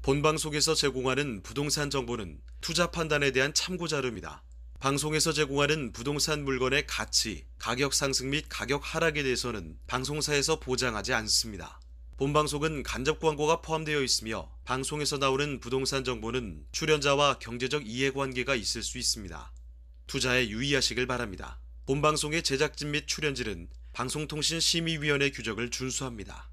본방송에서 제공하는 부동산 정보는 투자 판단에 대한 참고 자료입니다. 방송에서 제공하는 부동산 물건의 가치, 가격 상승 및 가격 하락에 대해서는 방송사에서 보장하지 않습니다. 본방송은 간접 광고가 포함되어 있으며 방송에서 나오는 부동산 정보는 출연자와 경제적 이해관계가 있을 수 있습니다. 투자에 유의하시길 바랍니다. 본방송의 제작진 및 출연진은 방송통신심의위원회 규정을 준수합니다.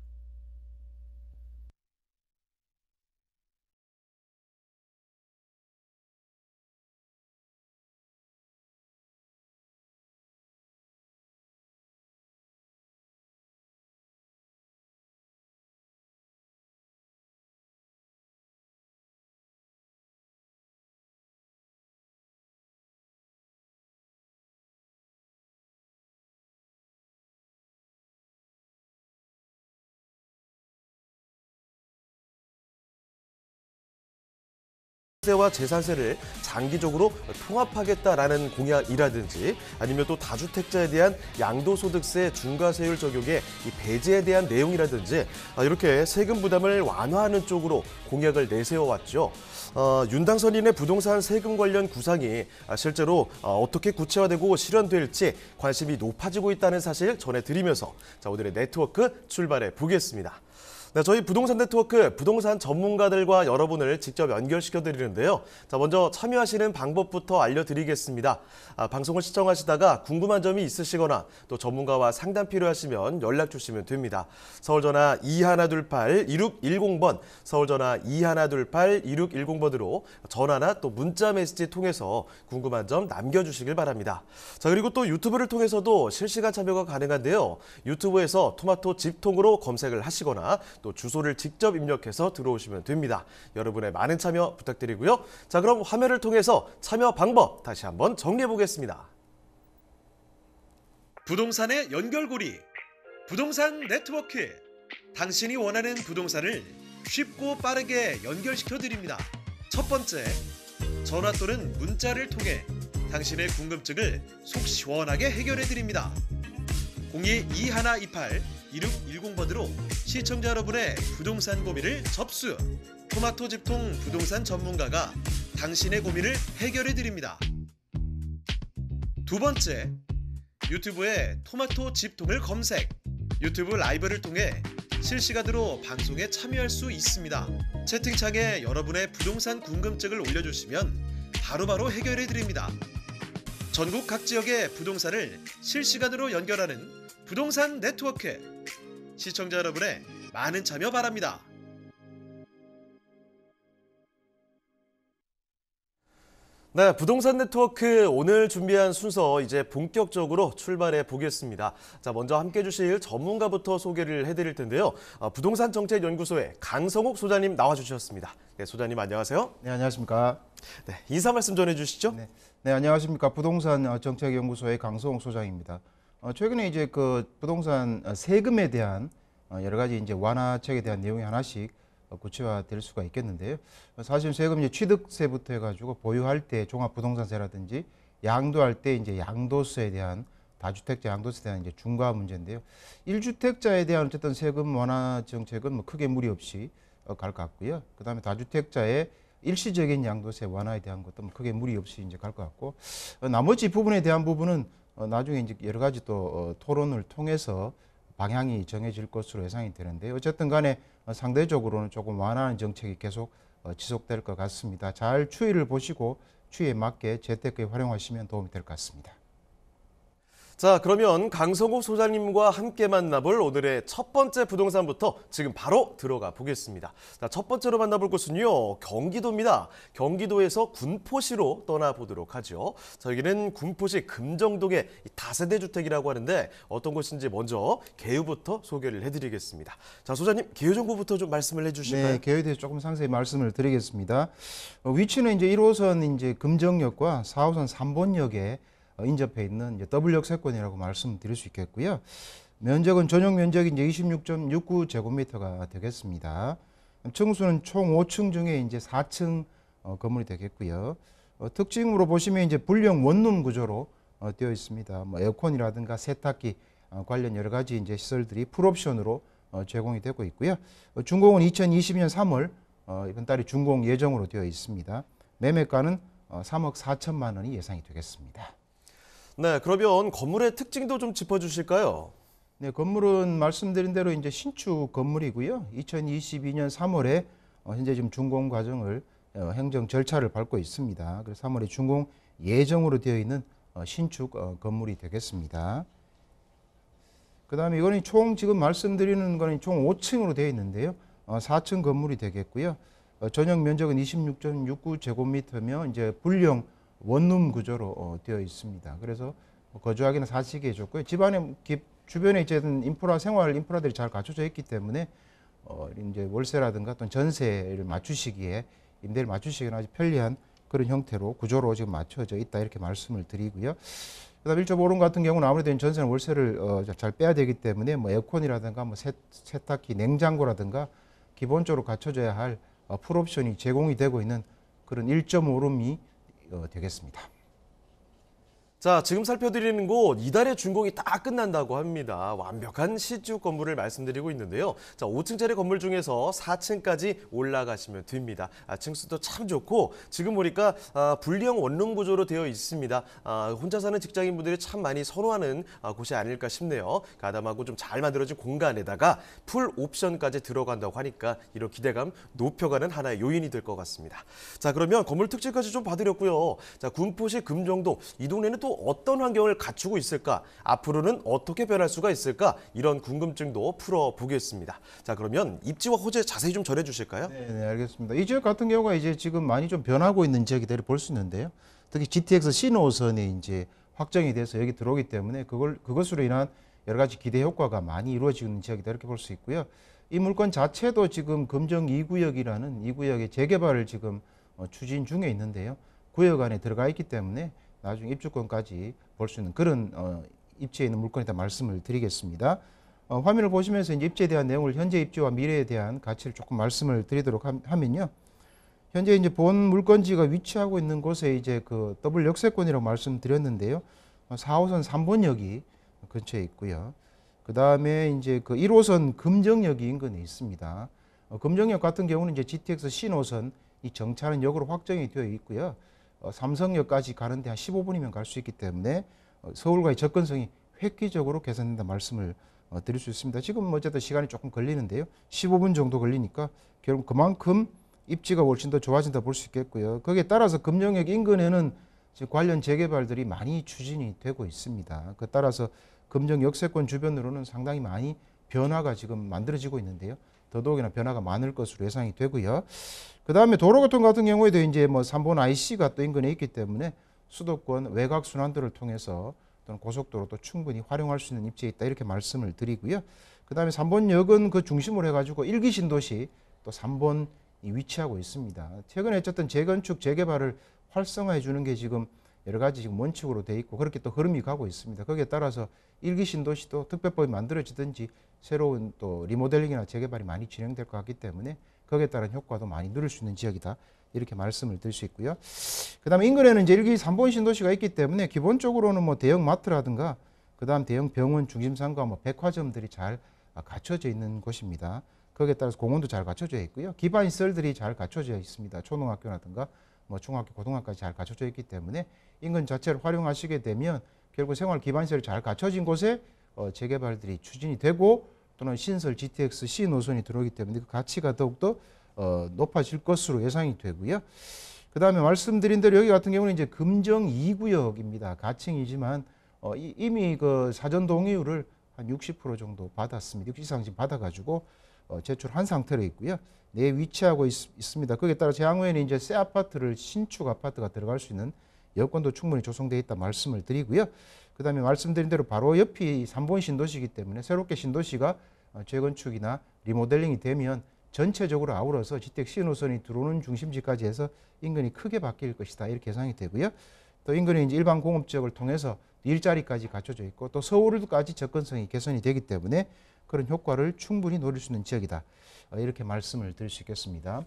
세와 재산세를 장기적으로 통합하겠다라는 공약이라든지 아니면 또 다주택자에 대한 양도소득세 중과세율 적용의 이 배제에 대한 내용이라든지 이렇게 세금 부담을 완화하는 쪽으로 공약을 내세워왔죠. 윤 당선인의 부동산 세금 관련 구상이 실제로 어떻게 구체화되고 실현될지 관심이 높아지고 있다는 사실 전해드리면서 오늘의 네트워크 출발해 보겠습니다. 네, 저희 부동산 네트워크 부동산 전문가들과 여러분을 직접 연결시켜 드리는데요. 먼저 참여하시는 방법부터 알려드리겠습니다. 방송을 시청하시다가 궁금한 점이 있으시거나 또 전문가와 상담 필요하시면 연락 주시면 됩니다. 서울전화 2128-2610번, 서울전화 2128-2610번으로 전화나 또 문자 메시지 통해서 궁금한 점 남겨주시길 바랍니다. 그리고 또 유튜브를 통해서도 실시간 참여가 가능한데요. 유튜브에서 토마토 집통으로 검색을 하시거나 또 주소를 직접 입력해서 들어오시면 됩니다. 여러분의 많은 참여 부탁드리고요. 그럼 화면을 통해서 참여 방법 다시 한번 정리해 보겠습니다. 부동산의 연결고리, 부동산 네트워크. 당신이 원하는 부동산을 쉽고 빠르게 연결시켜 드립니다. 첫 번째, 전화 또는 문자를 통해 당신의 궁금증을 속 시원하게 해결해 드립니다. 02-2128-2610번으로 시청자 여러분의 부동산 고민을 접수. 토마토 집통 부동산 전문가가 당신의 고민을 해결해 드립니다. 두 번째, 유튜브에 토마토 집통을 검색. 유튜브 라이브를 통해 실시간으로 방송에 참여할 수 있습니다. 채팅창에 여러분의 부동산 궁금증을 올려주시면 바로바로 해결해 드립니다. 전국 각 지역의 부동산을 실시간으로 연결하는 부동산 네트워크. 시청자 여러분의 많은 참여 바랍니다. 네, 부동산 네트워크 오늘 준비한 순서 이제 본격적으로 출발해 보겠습니다. 먼저 함께 해주실 전문가부터 소개를 해드릴 텐데요. 부동산 정책연구소의 강성욱 소장님 나와주셨습니다. 네, 소장님 안녕하세요. 네, 안녕하십니까. 네, 인사 말씀 전해주시죠. 네, 안녕하십니까. 부동산 정책연구소의 강성욱 소장입니다. 최근에 이제 그 부동산 세금에 대한 여러 가지 이제 완화책에 대한 내용이 하나씩 구체화될 수가 있겠는데요. 사실 세금 이제 취득세부터 해가지고 보유할 때 종합부동산세라든지 양도할 때 이제 양도세에 대한 다주택자 양도세에 대한 이제 중과 문제인데요. 1주택자에 대한 어쨌든 세금 완화 정책은 뭐 크게 무리 없이 갈 것 같고요. 그다음에 다주택자의 일시적인 양도세 완화에 대한 것도 뭐 크게 무리 없이 이제 갈 것 같고 나머지 부분에 대한 부분은 나중에 이제 여러 가지 또 토론을 통해서 방향이 정해질 것으로 예상이 되는데 어쨌든 간에 상대적으로는 조금 완화하는 정책이 계속 지속될 것 같습니다. 잘 추이를 보시고 추이에 맞게 재테크에 활용하시면 도움이 될 것 같습니다. 그러면 강성욱 소장님과 함께 만나볼 오늘의 첫 번째 부동산부터 지금 바로 들어가 보겠습니다. 첫 번째로 만나볼 곳은요, 경기도입니다. 경기도에서 군포시로 떠나보도록 하죠. 여기는 군포시 금정동의 다세대 주택이라고 하는데 어떤 곳인지 먼저 개요부터 소개를 해드리겠습니다. 소장님, 개요 정보부터 좀 말씀을 해주실까요? 네, 개요에 대해서 조금 상세히 말씀을 드리겠습니다. 위치는 이제 1호선 이제 금정역과 4호선 3번역에 인접해 있는 이제 W역 세권이라고 말씀드릴 수 있겠고요. 면적은 전용 면적이 이제 26.69제곱미터가 되겠습니다. 층수는 총 5층 중에 이제 4층 건물이 되겠고요. 특징으로 보시면 이제 불량 원룸 구조로 되어 있습니다. 뭐 에어컨이라든가 세탁기 관련 여러 가지 이제 시설들이 풀옵션으로 제공이 되고 있고요. 준공은 2020년 3월 이번 달에 준공 예정으로 되어 있습니다. 매매가는 3억 4천만 원이 예상이 되겠습니다. 네, 그러면 건물의 특징도 좀 짚어주실까요? 네, 건물은 말씀드린 대로 이제 신축 건물이고요. 2022년 3월에 현재 지금 준공 과정을 행정 절차를 밟고 있습니다. 그래서 3월에 준공 예정으로 되어 있는 신축 건물이 되겠습니다. 그다음에 이거는 총 지금 말씀드리는 거는 총 5층으로 되어 있는데요. 4층 건물이 되겠고요. 전용 면적은 26.69제곱미터며 이제 불량 원룸 구조로 되어 있습니다. 그래서 거주하기는 사시기에 좋고요. 집안에 주변에 이제 인프라 생활 인프라들이 잘 갖춰져 있기 때문에 이제 월세라든가 또는 전세를 맞추시기에 임대를 맞추시기에 아주 편리한 그런 형태로 구조로 지금 맞춰져 있다 이렇게 말씀을 드리고요. 그다음 1.5룸 같은 경우는 아무래도 전세는 월세를 잘 빼야 되기 때문에 뭐 에어컨이라든가 뭐 세탁기, 냉장고라든가 기본적으로 갖춰져야 할 풀옵션이 제공이 되고 있는 그런 1.5룸이 되겠습니다. 자, 지금 살펴드리는 곳 이달에 준공이 다 끝난다고 합니다. 완벽한 시축 건물을 말씀드리고 있는데요. 자, 5층짜리 건물 중에서 4층까지 올라가시면 됩니다. 층수도 참 좋고 지금 보니까 분리형 원룸 구조로 되어 있습니다. 혼자 사는 직장인분들이 참 많이 선호하는 곳이 아닐까 싶네요. 가담하고 좀 잘 만들어진 공간에다가 풀 옵션까지 들어간다고 하니까 이런 기대감 높여가는 하나의 요인이 될 것 같습니다. 자, 그러면 건물 특징까지 좀 봐드렸고요. 자, 군포시 금정동 이 동네는 또 어떤 환경을 갖추고 있을까? 앞으로는 어떻게 변할 수가 있을까? 이런 궁금증도 풀어보겠습니다. 자, 그러면 입지와 호재 자세히 좀 전해주실까요? 네, 알겠습니다. 이 지역 같은 경우가 이제 지금 많이 좀 변하고 있는 지역이대로 볼 수 있는데요. 특히 GTX 신호선이 이제 확정이 돼서 여기 들어오기 때문에 그것으로 인한 여러 가지 기대 효과가 많이 이루어지는 지역이다 이렇게 볼 수 있고요. 이 물건 자체도 지금 금정 2구역이라는 이 구역의 재개발을 지금 추진 중에 있는데요. 구역 안에 들어가 있기 때문에 나중에 입주권까지 볼 수 있는 그런 입지에 있는 물건이다 말씀을 드리겠습니다. 화면을 보시면서 이제 입지에 대한 내용을 현재 입지와 미래에 대한 가치를 조금 말씀을 드리도록 하면요. 현재 이제 본 물건지가 위치하고 있는 곳에 이제 그 더블 역세권이라고 말씀드렸는데요. 4호선 3번역이 근처에 있고요. 그 다음에 이제 그 1호선 금정역이 인근에 있습니다. 금정역 같은 경우는 이제 GTX 신호선 이 정차는 역으로 확정이 되어 있고요. 삼성역까지 가는데 한 15분이면 갈 수 있기 때문에 서울과의 접근성이 획기적으로 개선된다 말씀을 드릴 수 있습니다. 지금 어쨌든 시간이 조금 걸리는데요. 15분 정도 걸리니까 결국 그만큼 입지가 훨씬 더 좋아진다 볼 수 있겠고요. 거기에 따라서 금정역 인근에는 지금 관련 재개발들이 많이 추진이 되고 있습니다. 그 따라서 금정 역세권 주변으로는 상당히 많이 변화가 지금 만들어지고 있는데요. 더더욱이나 변화가 많을 것으로 예상이 되고요. 그 다음에 도로교통 같은 경우에도 이제 뭐 3번 IC가 또 인근에 있기 때문에 수도권 외곽 순환도를 통해서 또는 고속도로 또 충분히 활용할 수 있는 입지에 있다 이렇게 말씀을 드리고요. 그 다음에 3번역은 그 중심으로 해가지고 1기 신도시 또 3번이 위치하고 있습니다. 최근에 어쨌든 재건축 재개발을 활성화해 주는 게 지금 여러 가지 지금 원칙으로 돼 있고 그렇게 또 흐름이 가고 있습니다. 거기에 따라서 1기 신도시도 특별법이 만들어지든지 새로운 또 리모델링이나 재개발이 많이 진행될 것 같기 때문에 거기에 따른 효과도 많이 누릴 수 있는 지역이다. 이렇게 말씀을 드릴 수 있고요. 그 다음에 인근에는 이제 1기 3번 신도시가 있기 때문에 기본적으로는 뭐 대형 마트라든가 그 다음 대형 병원 중심상가 뭐 백화점들이 잘 갖춰져 있는 곳입니다. 거기에 따라서 공원도 잘 갖춰져 있고요. 기반 시설들이 잘 갖춰져 있습니다. 초등학교라든가 뭐 중학교, 고등학교까지 잘 갖춰져 있기 때문에 인근 자체를 활용하시게 되면 결국 생활 기반 시설이 잘 갖춰진 곳에 재개발들이 추진이 되고 또는 신설 GTX C 노선이 들어오기 때문에 그 가치가 더욱더 높아질 것으로 예상이 되고요. 그 다음에 말씀드린 대로 여기 같은 경우는 이제 금정 2구역입니다. 가칭이지만 이미 그 사전 동의율을 한 60% 정도 받았습니다. 60 이상 지금 받아가지고 제출한 상태로 있고요. 내에 위치하고 있습니다. 거기에 따라 향후에는 이제 새 아파트를 신축 아파트가 들어갈 수 있는 여건도 충분히 조성되어 있다 말씀을 드리고요. 그 다음에 말씀드린 대로 바로 옆이 3번 신도시이기 때문에 새롭게 신도시가 재건축이나 리모델링이 되면 전체적으로 아울러서 GTX 신호선이 들어오는 중심지까지 해서 인근이 크게 바뀔 것이다 이렇게 예상이 되고요. 또 인근에 이제 일반 공업지역을 통해서 일자리까지 갖춰져 있고 또 서울까지 접근성이 개선이 되기 때문에 그런 효과를 충분히 노릴 수 있는 지역이다. 이렇게 말씀을 드릴 수 있겠습니다.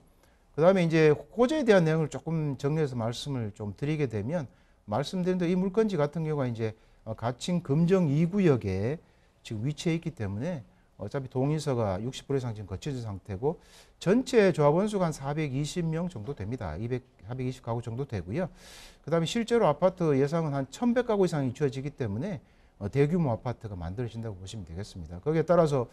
그 다음에 이제 호재에 대한 내용을 조금 정리해서 말씀을 좀 드리게 되면 말씀드린 대로 이 물건지 같은 경우가 이제 가칭 금정 2구역에 지금 위치해 있기 때문에 어차피 동의서가 60% 이상 지금 거쳐진 상태고 전체 조합원 수가 한 420명 정도 됩니다. 420가구 정도 되고요. 그다음에 실제로 아파트 예상은 한 1,100가구 이상이 지어지기 때문에 대규모 아파트가 만들어진다고 보시면 되겠습니다. 거기에 따라서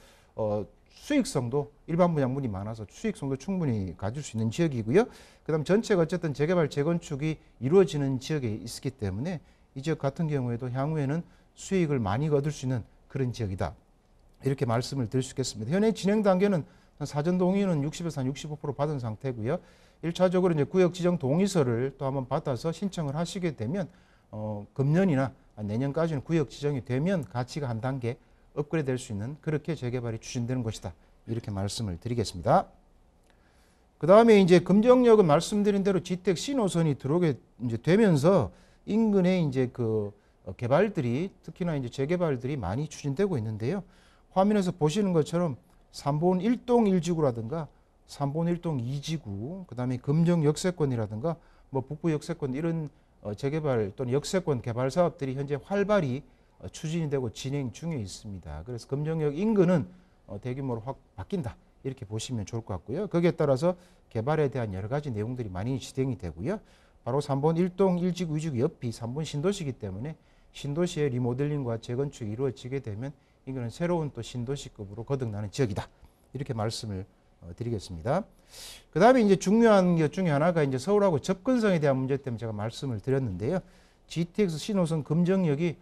수익성도 일반 분양분이 많아서 수익성도 충분히 가질 수 있는 지역이고요. 그다음 전체가 어쨌든 재개발 재건축이 이루어지는 지역에 있기 때문에 이 지역 같은 경우에도 향후에는 수익을 많이 얻을 수 있는 그런 지역이다. 이렇게 말씀을 드릴 수 있겠습니다. 현재 진행 단계는 사전 동의는 60에서 한 65% 받은 상태고요. 1차적으로 이제 구역 지정 동의서를 또 한번 받아서 신청을 하시게 되면 금년이나 내년까지는 구역 지정이 되면 가치가 한 단계 업그레이드 될 수 있는 그렇게 재개발이 추진되는 것이다. 이렇게 말씀을 드리겠습니다. 그 다음에 이제 금정역은 말씀드린 대로 지택 신호선이 들어오게 이제 되면서 인근에 이제 그 개발들이 특히나 이제 재개발들이 많이 추진되고 있는데요. 화면에서 보시는 것처럼 3본 1동 1지구라든가 3본 1동 2지구, 그 다음에 금정 역세권이라든가 뭐 북부 역세권 이런 재개발 또는 역세권 개발 사업들이 현재 활발히 추진이 되고 진행 중에 있습니다. 그래서 금정역 인근은 대규모로 확 바뀐다. 이렇게 보시면 좋을 것 같고요. 거기에 따라서 개발에 대한 여러 가지 내용들이 많이 진행이 되고요. 바로 3번 1동 1지구 2지구 옆이 3번 신도시이기 때문에 신도시의 리모델링과 재건축이 이루어지게 되면 이거는 새로운 또 신도시급으로 거듭나는 지역이다. 이렇게 말씀을 드리겠습니다. 그 다음에 이제 중요한 것 중에 하나가 이제 서울하고 접근성에 대한 문제 때문에 제가 말씀을 드렸는데요. GTX 신호선 금정역이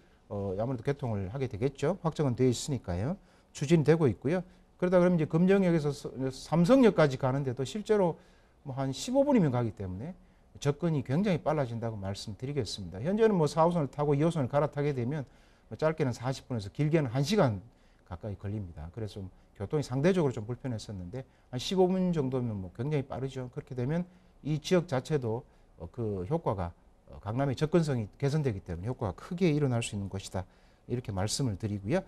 아무래도 개통을 하게 되겠죠. 확정은 되어 있으니까요. 추진되고 있고요. 그러다 그러면 이제 금정역에서 삼성역까지 가는데도 실제로 뭐 한 15분이면 가기 때문에 접근이 굉장히 빨라진다고 말씀드리겠습니다. 현재는 뭐 4호선을 타고 2호선을 갈아타게 되면 짧게는 40분에서 길게는 1시간 가까이 걸립니다. 그래서 좀 교통이 상대적으로 좀 불편했었는데 한 15분 정도면 뭐 굉장히 빠르죠. 그렇게 되면 이 지역 자체도 그 효과가 강남의 접근성이 개선되기 때문에 효과가 크게 일어날 수 있는 것이다. 이렇게 말씀을 드리고요.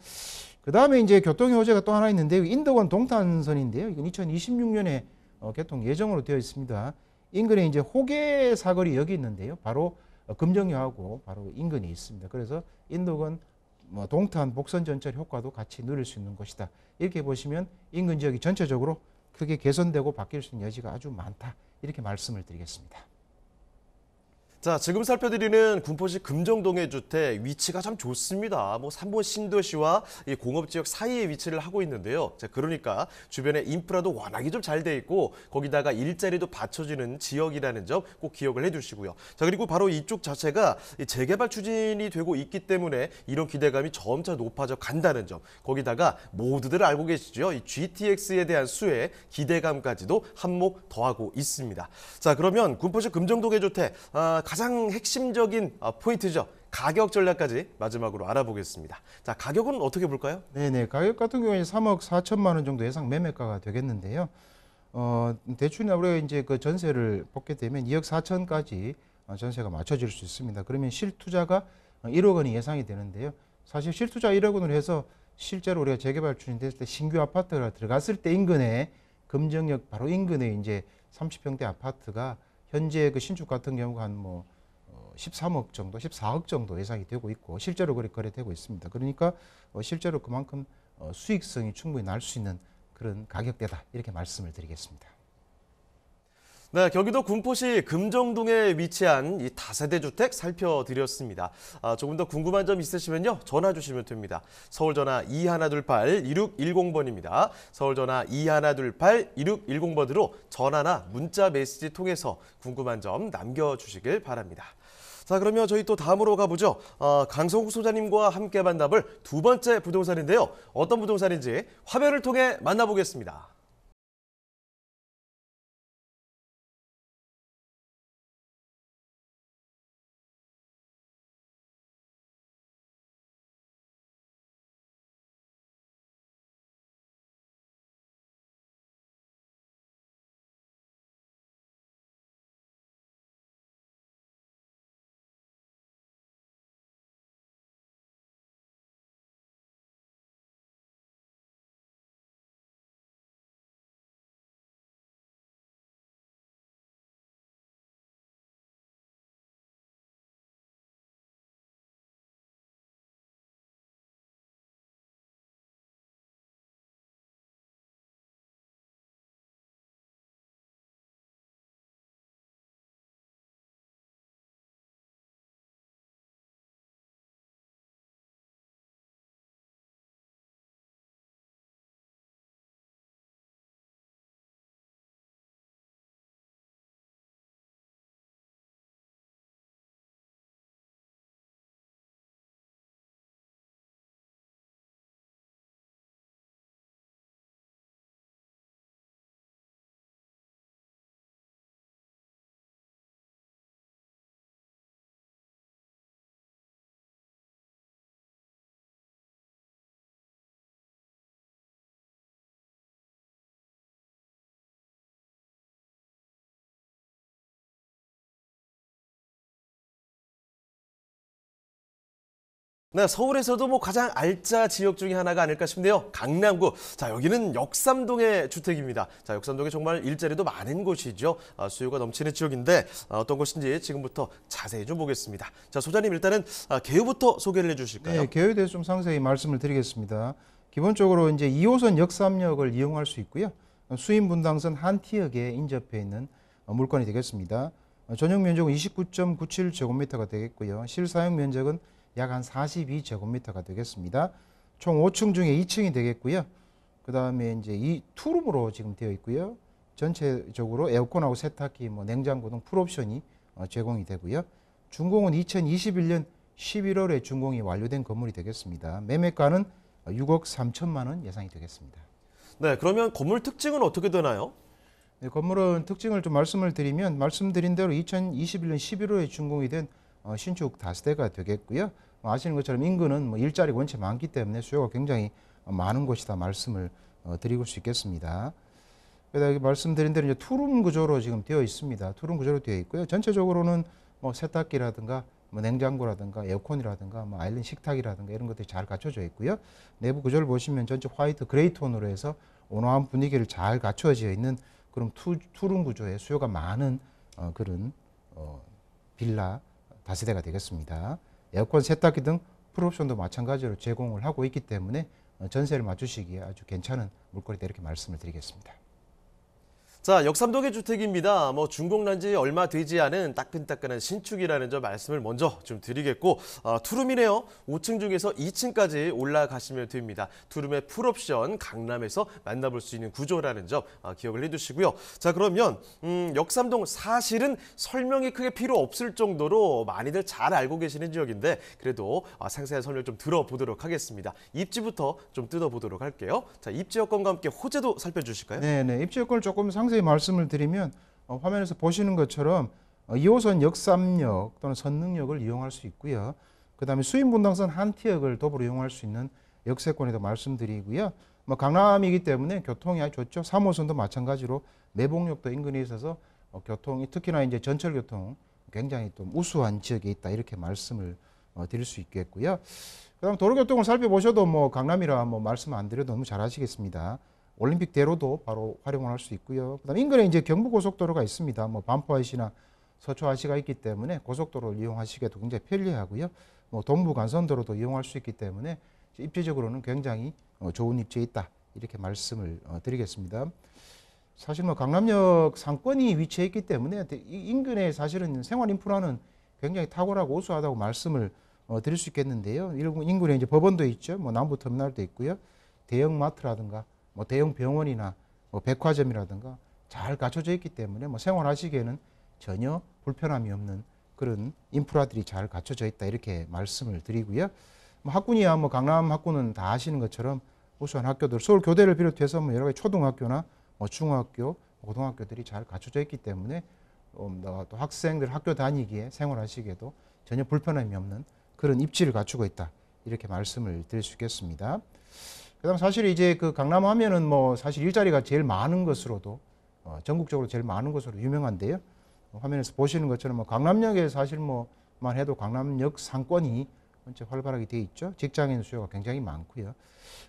그 다음에 이제 교통 호재가 또 하나 있는데요. 인덕원 동탄선인데요. 이건 2026년에 개통 예정으로 되어 있습니다. 인근에 이제 호계 사거리 여기 있는데요. 바로 금정역하고 바로 인근에 있습니다. 그래서 인덕원 동탄 복선 전철 효과도 같이 누릴 수 있는 것이다. 이렇게 보시면 인근 지역이 전체적으로 크게 개선되고 바뀔 수 있는 여지가 아주 많다. 이렇게 말씀을 드리겠습니다. 자, 지금 살펴드리는 군포시 금정동의 주택 위치가 참 좋습니다. 뭐 3번 신도시와 이 공업지역 사이에 위치를 하고 있는데요. 자, 그러니까 주변에 인프라도 워낙에 좀 잘 돼 있고 거기다가 일자리도 받쳐주는 지역이라는 점 꼭 기억을 해두시고요. 자, 그리고 바로 이쪽 자체가 재개발 추진이 되고 있기 때문에 이런 기대감이 점차 높아져 간다는 점. 거기다가 모두들 알고 계시죠? 이 GTX에 대한 수혜 기대감까지도 한몫 더하고 있습니다. 자, 그러면 군포시 금정동의 주택 가장 핵심적인 포인트죠. 가격 전략까지 마지막으로 알아보겠습니다. 자, 가격은 어떻게 볼까요? 네네. 가격 같은 경우에 3억 4천만 원 정도 예상 매매가가 되겠는데요. 대충 우리가 이제 그 전세를 뽑게 되면 2억 4천까지 전세가 맞춰질 수 있습니다. 그러면 실투자가 1억 원이 예상이 되는데요. 사실 실투자 1억 원으로 해서 실제로 우리가 재개발 추진됐을 때 신규 아파트가 들어갔을 때 인근에 금정역 바로 인근에 이제 30평대 아파트가 현재 그 신축 같은 경우가 한 뭐 13억 정도, 14억 정도 예상이 되고 있고 실제로 거래되고 있습니다. 그러니까 실제로 그만큼 수익성이 충분히 날 수 있는 그런 가격대다 이렇게 말씀을 드리겠습니다. 네, 경기도 군포시 금정동에 위치한 이 다세대 주택 살펴드렸습니다. 조금 더 궁금한 점 있으시면요. 전화 주시면 됩니다. 서울 전화 2128-2610번입니다. 서울 전화 2128-2610번으로 전화나 문자 메시지 통해서 궁금한 점 남겨주시길 바랍니다. 자, 그러면 저희 또 다음으로 가보죠. 강성욱 소장님과 함께 만나볼 두 번째 부동산인데요. 어떤 부동산인지 화면을 통해 만나보겠습니다. 네, 서울에서도 뭐 가장 알짜 지역 중에 하나가 아닐까 싶네요. 강남구. 자, 여기는 역삼동의 주택입니다. 자, 역삼동에 정말 일자리도 많은 곳이죠. 수요가 넘치는 지역인데 어떤 곳인지 지금부터 자세히 좀 보겠습니다. 자, 소장님 일단은 개요부터 소개를 해주실까요? 네, 개요에 대해서 좀 상세히 말씀을 드리겠습니다. 기본적으로 이제 2호선 역삼역을 이용할 수 있고요. 수인분당선 한티역에 인접해 있는 물건이 되겠습니다. 전용 면적은 29.97제곱미터가 되겠고요. 실사용 면적은 약 한 42제곱미터가 되겠습니다. 총 5층 중에 2층이 되겠고요. 그 다음에 이제 이 투룸으로 지금 되어 있고요. 전체적으로 에어컨하고 세탁기, 뭐 냉장고 등 풀옵션이 제공이 되고요. 준공은 2021년 11월에 준공이 완료된 건물이 되겠습니다. 매매가는 6억 3천만 원 예상이 되겠습니다. 네, 그러면 건물 특징은 어떻게 되나요? 네, 건물은 특징을 좀 말씀을 드리면 말씀드린 대로 2021년 11월에 준공이 된 신축 다세대가 되겠고요. 아시는 것처럼 인근은 뭐 일자리가 원체 많기 때문에 수요가 굉장히 많은 곳이다 말씀을 드리고 수 있겠습니다. 그다음에 말씀드린 대로 이제 투룸 구조로 지금 되어 있습니다. 투룸 구조로 되어 있고요. 전체적으로는 뭐 세탁기라든가 뭐 냉장고라든가 에어컨이라든가 뭐 아일랜드 식탁이라든가 이런 것들이 잘 갖춰져 있고요. 내부 구조를 보시면 전체 화이트 그레이 톤으로 해서 온화한 분위기를 잘 갖춰져 있는 그런 투룸 구조의 수요가 많은 그런 빌라 다세대가 되겠습니다. 에어컨, 세탁기 등 풀옵션도 마찬가지로 제공을 하고 있기 때문에 전세를 맞추시기에 아주 괜찮은 물건이다 이렇게 말씀을 드리겠습니다. 자, 역삼동의 주택입니다. 뭐 준공난 지 얼마 되지 않은 따끈따끈한 신축이라는 점 말씀을 먼저 좀 드리겠고 투룸이네요. 5층 중에서 2층까지 올라가시면 됩니다. 투룸의 풀옵션 강남에서 만나볼 수 있는 구조라는 점 기억을 해두시고요. 자, 그러면 역삼동 사실은 설명이 크게 필요 없을 정도로 많이들 잘 알고 계시는 지역인데 그래도 상세한 설명 좀 들어보도록 하겠습니다. 입지부터 좀 뜯어보도록 할게요. 자, 입지 여건과 함께 호재도 살펴주실까요? 네, 입지 여건을 조금 상세히 말씀을 드리면 화면에서 보시는 것처럼 2호선 역삼역 또는 선릉역을 이용할 수 있고요. 그 다음에 수인분당선 한티역을 더불어 이용할 수 있는 역세권에도 말씀드리고요. 뭐 강남이기 때문에 교통이 아주 좋죠. 3호선도 마찬가지로 매봉역도 인근에 있어서 교통이 특히나 이제 전철교통 굉장히 또 우수한 지역에 있다 이렇게 말씀을 드릴 수 있겠고요. 그다음 도로교통을 살펴보셔도 뭐 강남이라 뭐 말씀 안 드려도 너무 잘 아시겠습니다. 올림픽 대로도 바로 활용을 할 수 있고요. 그다음 인근에 이제 경부고속도로가 있습니다. 뭐 반포IC나 서초IC가 있기 때문에 고속도로를 이용하시기에도 굉장히 편리하고요. 뭐 동부간선도로도 이용할 수 있기 때문에 입지적으로는 굉장히 좋은 입지에 있다 이렇게 말씀을 드리겠습니다. 사실 뭐 강남역 상권이 위치해 있기 때문에 인근에 사실은 생활 인프라는 굉장히 탁월하고 우수하다고 말씀을 드릴 수 있겠는데요. 인근에 이제 법원도 있죠. 뭐 남부터미널도 있고요. 대형 마트라든가 뭐 대형 병원이나 뭐 백화점이라든가 잘 갖춰져 있기 때문에 뭐 생활하시기에는 전혀 불편함이 없는 그런 인프라들이 잘 갖춰져 있다 이렇게 말씀을 드리고요. 뭐 학군이야 뭐 강남 학군은 다 아시는 것처럼 우수한 학교들 서울 교대를 비롯해서 뭐 여러 가지 초등학교나 뭐 중학교, 고등학교들이 잘 갖춰져 있기 때문에 또 학생들 학교 다니기에 생활하시기에도 전혀 불편함이 없는 그런 입지를 갖추고 있다 이렇게 말씀을 드릴 수 있겠습니다. 그다음 사실 이제 그 강남 하면은 뭐 사실 일자리가 제일 많은 것으로도 전국적으로 제일 많은 것으로 유명한데요. 화면에서 보시는 것처럼 뭐 강남역에 사실 뭐만 해도 강남역 상권이 전체 활발하게 돼 있죠. 직장인 수요가 굉장히 많고요.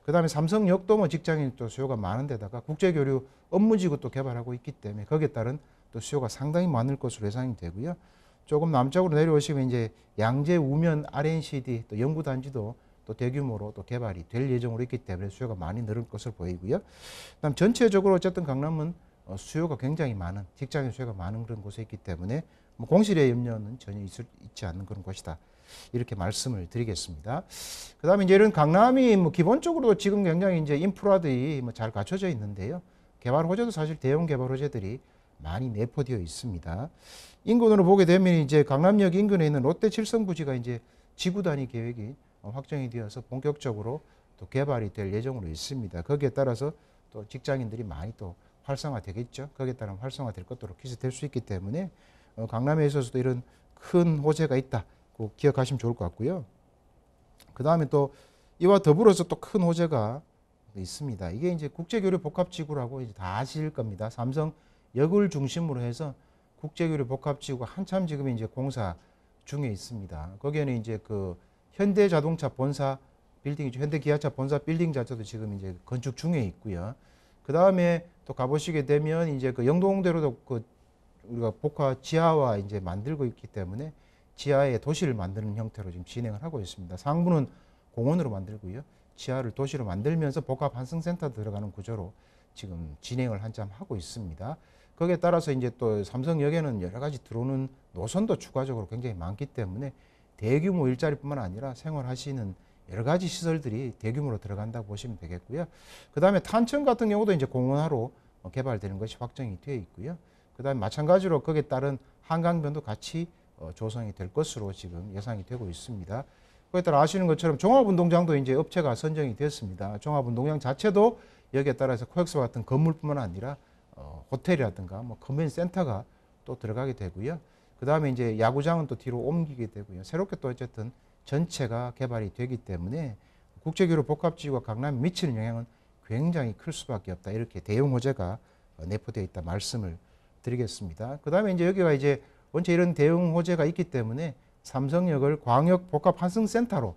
그다음에 삼성역도 뭐 직장인 또 수요가 많은데다가 국제교류 업무지구 또 개발하고 있기 때문에 거기에 따른 또 수요가 상당히 많을 것으로 예상이 되고요. 조금 남쪽으로 내려오시면 이제 양재, 우면, RNCD 또 연구단지도 또 대규모로 또 개발이 될 예정으로 있기 때문에 수요가 많이 늘을 것으로 보이고요. 그다음 전체적으로 어쨌든 강남은 수요가 굉장히 많은 직장인 수요가 많은 그런 곳에 있기 때문에 뭐 공실의 염려는 전혀 있지 않는 그런 곳이다. 이렇게 말씀을 드리겠습니다. 그다음에 이제 이런 강남이 뭐 기본적으로 지금 굉장히 이제 인프라들이 뭐 잘 갖춰져 있는데요. 개발 호재도 사실 대형 개발 호재들이 많이 내포되어 있습니다. 인근으로 보게 되면 이제 강남역 인근에 있는 롯데 칠성부지가 이제 지구 단위 계획이 확정이 되어서 본격적으로 또 개발이 될 예정으로 있습니다. 거기에 따라서 또 직장인들이 많이 또 활성화되겠죠. 거기에 따라 활성화될 것으로 기대될 수 있기 때문에 강남에 있어서도 이런 큰 호재가 있다. 꼭 기억하시면 좋을 것 같고요. 그 다음에 또 이와 더불어서 또 큰 호재가 있습니다. 이게 이제 국제교류 복합지구라고 이제 다 아실 겁니다. 삼성역을 중심으로 해서 국제교류 복합지구가 한참 지금 이제 공사 중에 있습니다. 거기에는 이제 그 현대자동차 본사 빌딩이죠. 현대기아차 본사 빌딩 자체도 지금 이제 건축 중에 있고요. 그 다음에 또 가보시게 되면 이제 그 영동대로도 그 우리가 복화 지하화 이제 만들고 있기 때문에 지하에 도시를 만드는 형태로 지금 진행을 하고 있습니다. 상부는 공원으로 만들고요. 지하를 도시로 만들면서 복합 환승센터 들어가는 구조로 지금 진행을 한참 하고 있습니다. 거기에 따라서 이제 또 삼성역에는 여러 가지 들어오는 노선도 추가적으로 굉장히 많기 때문에 대규모 일자리뿐만 아니라 생활하시는 여러 가지 시설들이 대규모로 들어간다고 보시면 되겠고요. 그 다음에 탄천 같은 경우도 이제 공원화로 개발되는 것이 확정이 되어 있고요. 그 다음에 마찬가지로 거기에 따른 한강변도 같이 조성이 될 것으로 지금 예상이 되고 있습니다. 거기에 따라 아시는 것처럼 종합운동장도 이제 업체가 선정이 됐습니다. 종합운동장 자체도 여기에 따라서 코엑스와 같은 건물뿐만 아니라 호텔이라든가 뭐 컨벤션 센터가 또 들어가게 되고요. 그 다음에 이제 야구장은 또 뒤로 옮기게 되고요. 새롭게 또 어쨌든 전체가 개발이 되기 때문에 국제교류 복합지구가 강남에 미치는 영향은 굉장히 클 수밖에 없다. 이렇게 대형 호재가 내포되어 있다 말씀을 드리겠습니다. 그 다음에 이제 여기가 이제 원체 이런 대형 호재가 있기 때문에 삼성역을 광역 복합 환승센터로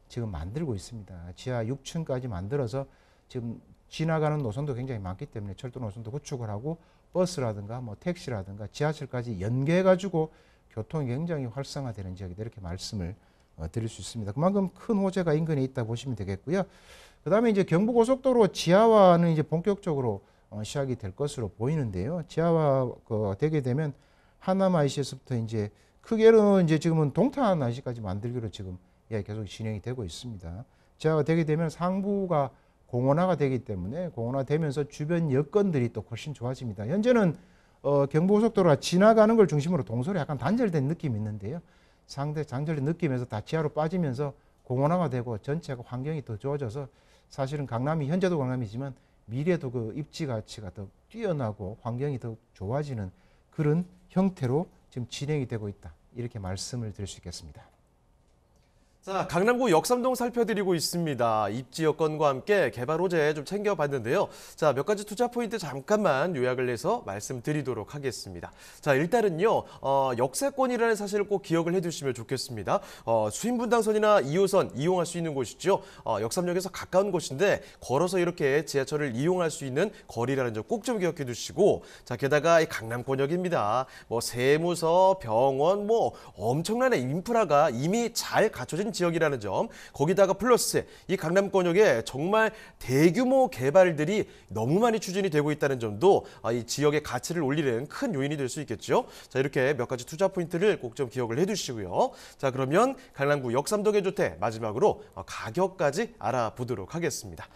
지금 만들고 있습니다. 지하 6층까지 만들어서 지금 지나가는 노선도 굉장히 많기 때문에 철도 노선도 구축을 하고 버스라든가 뭐 택시라든가 지하철까지 연계해가지고 교통이 굉장히 활성화되는 지역이다. 이렇게 말씀을 드릴 수 있습니다. 그만큼 큰 호재가 인근에 있다 보시면 되겠고요. 그 다음에 이제 경부고속도로 지하화는 이제 본격적으로 시작이 될 것으로 보이는데요. 지하화 되게 되면 하남 IC에서부터 이제 크게는 이제 지금은 동탄 IC까지 만들기로 지금 계속 진행이 되고 있습니다. 지하화 되게 되면 상부가 공원화가 되기 때문에 공원화되면서 주변 여건들이 또 훨씬 좋아집니다. 현재는 경부고속도로가 지나가는 걸 중심으로 동서로 약간 단절된 느낌이 있는데요. 상대 장절된 느낌에서 다 지하로 빠지면서 공원화가 되고 전체가 환경이 더 좋아져서 사실은 강남이 현재도 강남이지만 미래도 그 입지 가치가 더 뛰어나고 환경이 더 좋아지는 그런 형태로 지금 진행이 되고 있다. 이렇게 말씀을 드릴 수 있겠습니다. 자, 강남구 역삼동 살펴드리고 있습니다. 입지 여건과 함께 개발 호재 좀 챙겨봤는데요. 자, 몇 가지 투자 포인트 잠깐만 요약을 해서 말씀드리도록 하겠습니다. 자, 일단은요, 역세권이라는 사실을 꼭 기억을 해두시면 좋겠습니다. 수인분당선이나 2호선 이용할 수 있는 곳이죠. 역삼역에서 가까운 곳인데 걸어서 이렇게 지하철을 이용할 수 있는 거리라는 점 꼭 좀 기억해 두시고, 자, 게다가 이 강남권역입니다. 뭐 세무서, 병원, 뭐 엄청난 인프라가 이미 잘 갖춰진 지역이라는 점, 거기다가 플러스 이 강남권역에 정말 대규모 개발들이 너무 많이 추진이 되고 있다는 점도 이 지역의 가치를 올리는 큰 요인이 될 수 있겠죠. 자, 이렇게 몇 가지 투자 포인트를 꼭 좀 기억을 해두시고요. 자, 그러면 강남구 역삼동의 주택 마지막으로 가격까지 알아보도록 하겠습니다.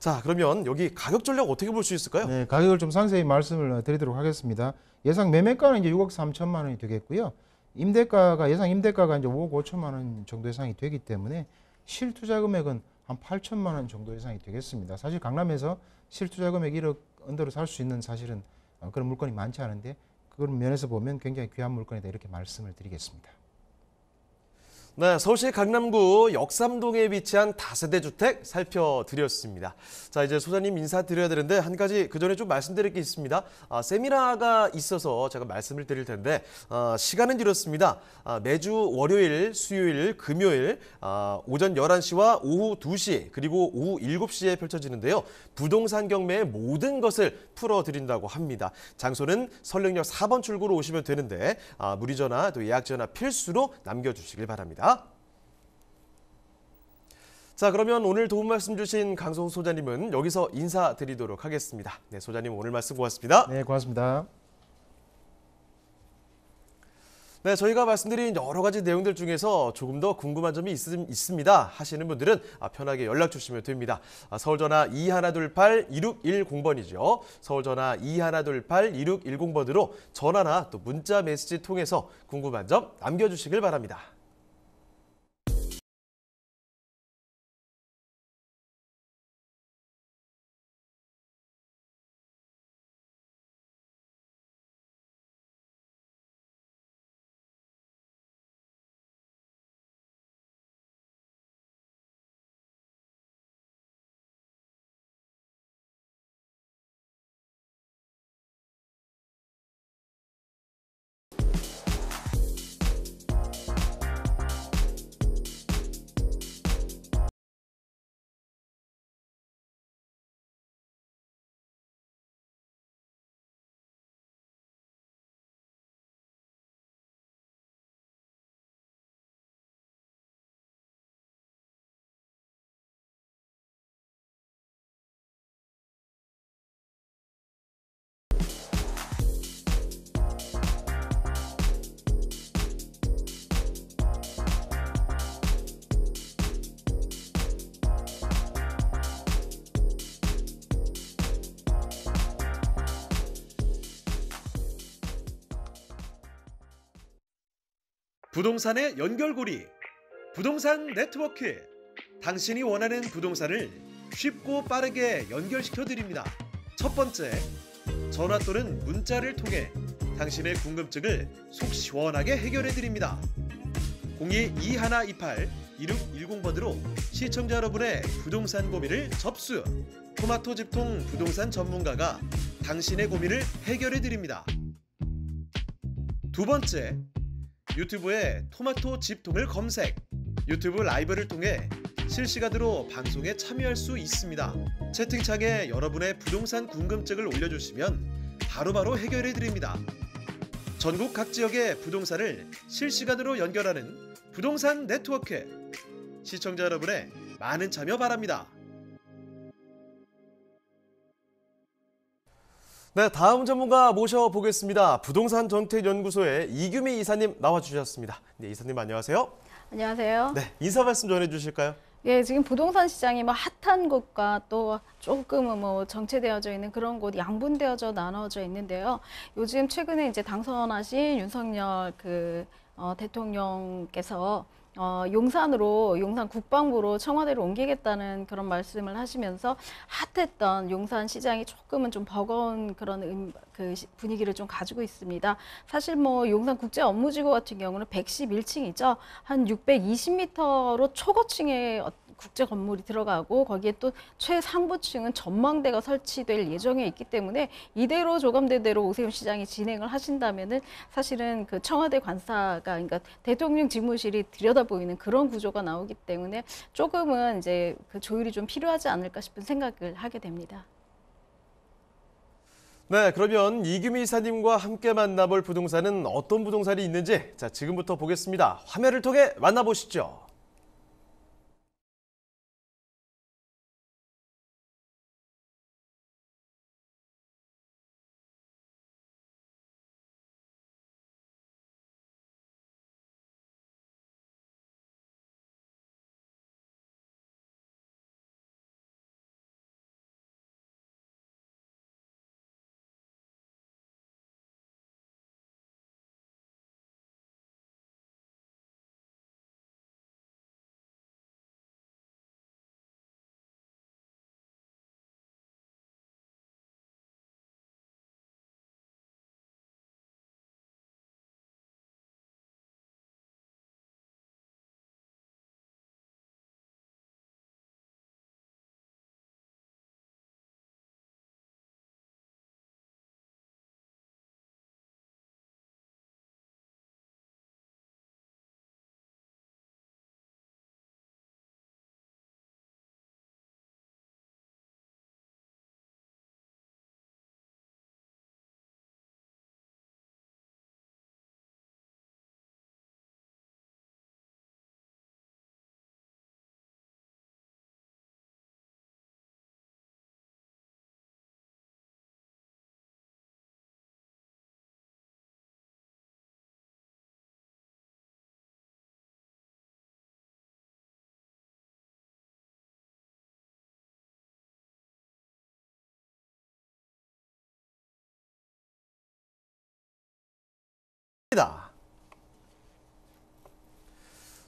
자, 그러면 여기 가격 전략 어떻게 볼 수 있을까요? 네, 가격을 좀 상세히 말씀을 드리도록 하겠습니다. 예상 매매가는 이제 6억 3천만 원이 되겠고요. 예상 임대가가 이제 5억 5천만 원 정도 예상이 되기 때문에 실투자 금액은 한 8천만 원 정도 예상이 되겠습니다. 사실 강남에서 실투자 금액 1억 언더로 살 수 있는 사실은 그런 물건이 많지 않은데 그런 면에서 보면 굉장히 귀한 물건이다 이렇게 말씀을 드리겠습니다. 네, 서울시 강남구 역삼동에 위치한 다세대 주택 살펴드렸습니다. 자, 이제 소장님 인사드려야 되는데 한 가지 그 전에 좀 말씀드릴 게 있습니다. 세미나가 있어서 제가 말씀을 드릴 텐데 시간은 이렇습니다. 매주 월요일, 수요일, 금요일 오전 11시와 오후 2시 그리고 오후 7시에 펼쳐지는데요. 부동산 경매의 모든 것을 풀어드린다고 합니다. 장소는 설릉역 4번 출구로 오시면 되는데 문의 전화 또 예약 전화 필수로 남겨주시길 바랍니다. 자, 그러면 오늘 도움 말씀 주신 강성욱 소장님은 여기서 인사드리도록 하겠습니다. 네, 소장님 오늘 말씀 고맙습니다. 네, 고맙습니다. 네, 저희가 말씀드린 여러 가지 내용들 중에서 조금 더 궁금한 점이 있습니다 하시는 분들은 편하게 연락 주시면 됩니다. 서울전화 2128-2610번이죠. 서울전화 2128-2610번으로 전화나 또 문자 메시지 통해서 궁금한 점 남겨주시길 바랍니다. 부동산의 연결고리, 부동산 네트워크. 당신이 원하는 부동산을 쉽고 빠르게 연결시켜 드립니다. 첫 번째, 전화 또는 문자를 통해 당신의 궁금증을 속 시원하게 해결해 드립니다. 02-2128-2610번으로 시청자 여러분의 부동산 고민을 접수. 토마토 집통 부동산 전문가가 당신의 고민을 해결해 드립니다. 두 번째, 유튜브에 토마토 집통을 검색. 유튜브 라이브를 통해 실시간으로 방송에 참여할 수 있습니다. 채팅창에 여러분의 부동산 궁금증을 올려주시면 바로바로 해결해 드립니다. 전국 각 지역의 부동산을 실시간으로 연결하는 부동산 네트워크. 시청자 여러분의 많은 참여 바랍니다. 네, 다음 전문가 모셔보겠습니다. 부동산 정책연구소의 이규미 이사님 나와주셨습니다. 네, 이사님 안녕하세요. 안녕하세요. 네, 인사 말씀 전해주실까요? 예, 지금 부동산 시장이 뭐 핫한 곳과 또 조금은 뭐 정체되어져 있는 그런 곳 양분되어져 나눠져 있는데요. 요즘 최근에 이제 당선하신 윤석열 대통령께서 용산으로, 용산 국방부로 청와대로 옮기겠다는 그런 말씀을 하시면서 핫했던 용산 시장이 조금은 좀 버거운 그런 분위기를 좀 가지고 있습니다. 사실 뭐 용산 국제업무지구 같은 경우는 111층이죠. 한 620m로 초고층의 국제 건물이 들어가고 거기에 또 최상부층은 전망대가 설치될 예정에 있기 때문에 이대로 조감대대로 오세훈 시장이 진행을 하신다면은 사실은 그 청와대 관사가, 그러니까 대통령 집무실이 들여다보이는 그런 구조가 나오기 때문에 조금은 이제 그 조율이 좀 필요하지 않을까 싶은 생각을 하게 됩니다. 네, 그러면 이규미 이사님과 함께 만나볼 부동산은 어떤 부동산이 있는지 자, 지금부터 보겠습니다. 화면을 통해 만나보시죠.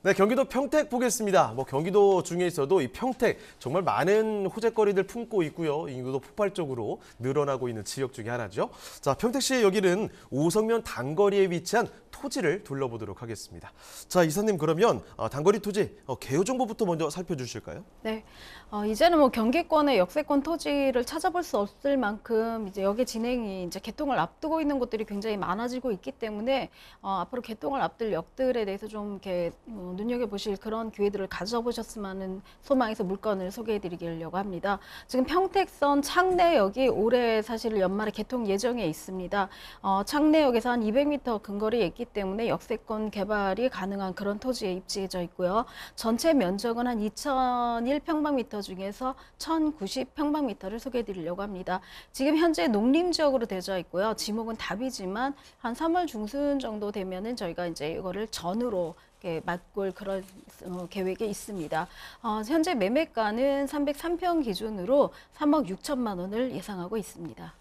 네, 경기도 평택 보겠습니다. 경기도 중에 있어도 이 평택 정말 많은 호재거리들 품고 있고요. 인구도 폭발적으로 늘어나고 있는 지역 중에 하나죠. 자, 평택시의 여기는 오성면 단거리에 위치한 토지를 둘러보도록 하겠습니다. 자, 이사님 그러면 단거리 토지 개요 정보부터 먼저 살펴주실까요? 네, 이제는 뭐 경기권의 역세권 토지를 찾아볼 수 없을 만큼 이제 여기 진행이 이제 개통을 앞두고 있는 곳들이 굉장히 많아지고 있기 때문에 앞으로 개통을 앞둘 역들에 대해서 좀 이렇게 눈여겨보실 그런 기회들을 가져보셨으면 하는 소망에서 물건을 소개해드리려고 합니다. 지금 평택선 창내역이 올해 사실 연말에 개통 예정에 있습니다. 창내역에서 한 200m 근거리에 있기 때문에 역세권 개발이 가능한 그런 토지에 입지해져 있고요. 전체 면적은 한 2,001평방미터 중에서 1,090평방미터를 소개해드리려고 합니다. 지금 현재 농림지역으로 되어 있고요. 지목은 답이지만 한 3월 중순 정도 되면은 저희가 이제 이거를 전으로 맞골 그런 계획이 있습니다. 현재 매매가는 303평 기준으로 3억 6천만 원을 예상하고 있습니다.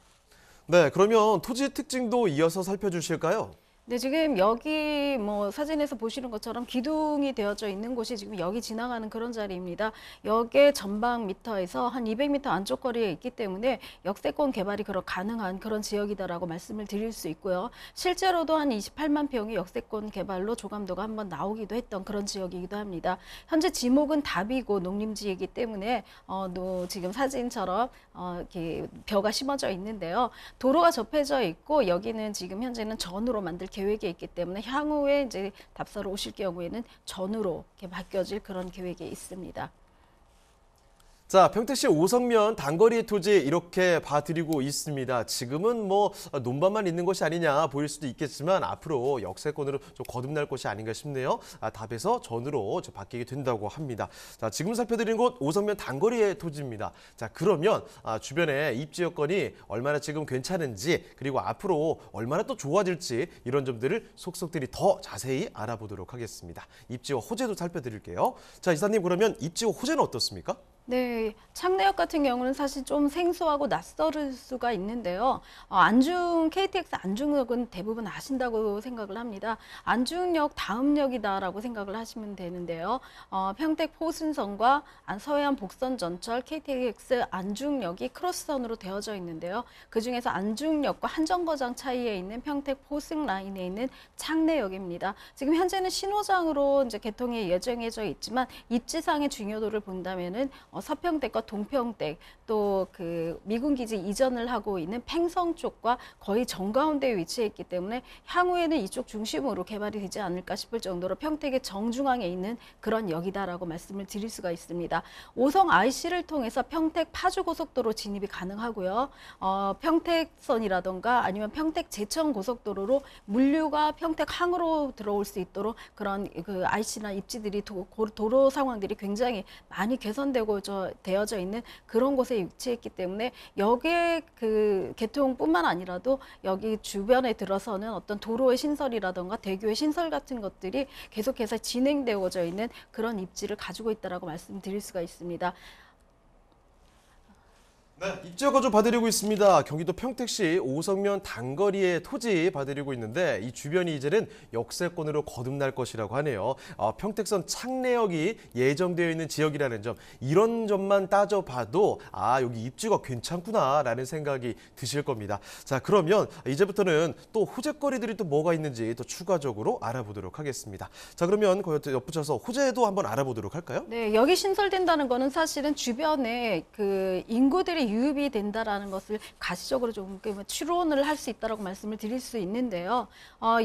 네, 그러면 토지 특징도 이어서 살펴주실까요? 네, 지금 여기 뭐 사진에서 보시는 것처럼 기둥이 되어져 있는 곳이 지금 여기 지나가는 그런 자리입니다. 역의 전방 미터에서 한 200m 안쪽 거리에 있기 때문에 역세권 개발이 가능한 그런 지역이다라고 말씀을 드릴 수 있고요. 실제로도 한 28만 평이 역세권 개발로 조감도가 한번 나오기도 했던 그런 지역이기도 합니다. 현재 지목은 답이고 농림지이기 때문에 지금 사진처럼 이렇게 벼가 심어져 있는데요. 도로가 접해져 있고 여기는 지금 현재는 전으로 만들 계획에 있기 때문에 향후에 이제 답사로 오실 경우에는 전으로 이렇게 바뀌어질 그런 계획에 있습니다. 자, 평택시 오성면 단거리 토지 이렇게 봐드리고 있습니다. 지금은 뭐 논밭만 있는 것이 아니냐 보일 수도 있겠지만 앞으로 역세권으로 좀 거듭날 것이 아닌가 싶네요. 답에서 전으로 바뀌게 된다고 합니다. 자, 지금 살펴드린 곳 오성면 단거리의 토지입니다. 자, 그러면 주변에 입지 여건이 얼마나 지금 괜찮은지 그리고 앞으로 얼마나 또 좋아질지 이런 점들을 속속들이 더 자세히 알아보도록 하겠습니다. 입지와 호재도 살펴드릴게요. 자, 이사님 그러면 입지와 호재는 어떻습니까? 네, 창내역 같은 경우는 사실 좀 생소하고 낯설을 수가 있는데요. KTX 안중역은 대부분 아신다고 생각을 합니다. 안중역 다음 역이다라고 생각을 하시면 되는데요. 평택 포승선과 서해안 복선 전철 KTX 안중역이 크로스선으로 되어져 있는데요. 그중에서 안중역과 한정거장 차이에 있는 평택 포승 라인에 있는 창내역입니다. 지금 현재는 신호장으로 이제 개통이 예정해져 있지만 입지상의 중요도를 본다면은 서평택과 동평택 또 그 미군 기지 이전을 하고 있는 팽성 쪽과 거의 정가운데에 위치해 있기 때문에 향후에는 이쪽 중심으로 개발이 되지 않을까 싶을 정도로 평택의 정중앙에 있는 그런 역이다라고 말씀을 드릴 수가 있습니다. 오성 IC를 통해서 평택 파주 고속도로 진입이 가능하고요. 평택선이라던가 아니면 평택 제천 고속도로로 물류가 평택항으로 들어올 수 있도록 그런 그 IC나 입지들이 도로 상황들이 굉장히 많이 개선되고 되어져 있는 그런 곳에 위치했기 때문에 역의 그 개통뿐만 아니라도 여기 주변에 들어서는 어떤 도로의 신설이라던가 대교의 신설 같은 것들이 계속해서 진행되어져 있는 그런 입지를 가지고 있다라고 말씀드릴 수가 있습니다. 네, 입지 여건 좀 봐드리고 있습니다. 경기도 평택시 오성면 단거리의 토지 봐드리고 있는데 이 주변이 이제는 역세권으로 거듭날 것이라고 하네요. 평택선 창내역이 예정되어 있는 지역이라는 점, 이런 점만 따져봐도 여기 입지가 괜찮구나라는 생각이 드실 겁니다. 자, 그러면 이제부터는 또 호재거리들이 또 뭐가 있는지 또 추가적으로 알아보도록 하겠습니다. 자, 그러면 덧붙여서 호재도 한번 알아보도록 할까요? 네, 여기 신설된다는 거는 사실은 주변에 그 인구들이 유입이 된다라는 것을 가시적으로 좀 추론을 할 수 있다라고 말씀을 드릴 수 있는데요.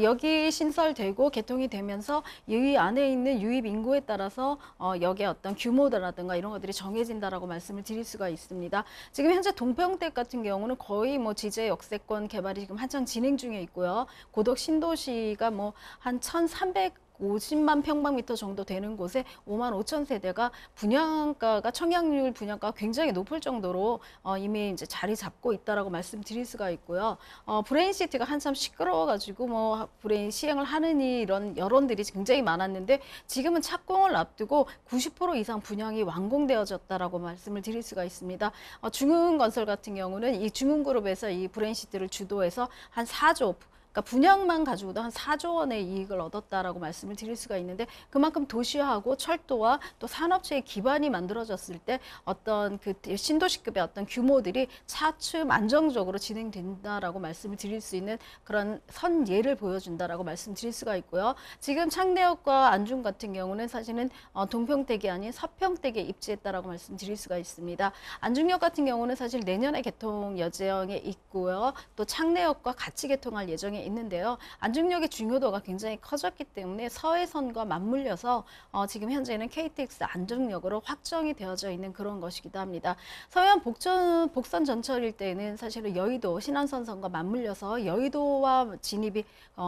여기 신설되고 개통이 되면서 이 안에 있는 유입 인구에 따라서 역의 어떤 규모라든가 이런 것들이 정해진다라고 말씀을 드릴 수가 있습니다. 지금 현재 동평택 같은 경우는 거의 뭐 지제 역세권 개발이 지금 한창 진행 중에 있고요. 고덕 신도시가 뭐 한 1,350만 평방미터 정도 되는 곳에 5만 5천 세대가 분양가가 청약률 분양가가 굉장히 높을 정도로 이미 이제 자리 잡고 있다라고 말씀드릴 수가 있고요. 브레인시티가 한참 시끄러워가지고 뭐 브레인 시행을 하느니 이런 여론들이 굉장히 많았는데 지금은 착공을 앞두고 90% 이상 분양이 완공되어졌다라고 말씀을 드릴 수가 있습니다. 중흥건설 같은 경우는 이 중흥그룹에서 이 브레인시티를 주도해서 한 4조 그러니까 분양만 가지고도 한 4조 원의 이익을 얻었다라고 말씀을 드릴 수가 있는데 그만큼 도시하고 철도와 또 산업체의 기반이 만들어졌을 때 어떤 그 신도시급의 어떤 규모들이 차츰 안정적으로 진행된다라고 말씀을 드릴 수 있는 그런 선예를 보여준다라고 말씀드릴 수가 있고요. 지금 창내역과 안중 같은 경우는 사실은 동평택이 아닌 서평택에 입지했다라고 말씀드릴 수가 있습니다. 안중역 같은 경우는 사실 내년에 개통 예정에 있고요. 또 창내역과 같이 개통할 예정에 있는데요. 안중역의 중요도가 굉장히 커졌기 때문에 서해선과 맞물려서 지금 현재는 KTX 안중역으로 확정이 되어져 있는 그런 것이기도 합니다. 서해안 복선 전철일 때는 사실은 여의도 신안선선과 맞물려서 여의도와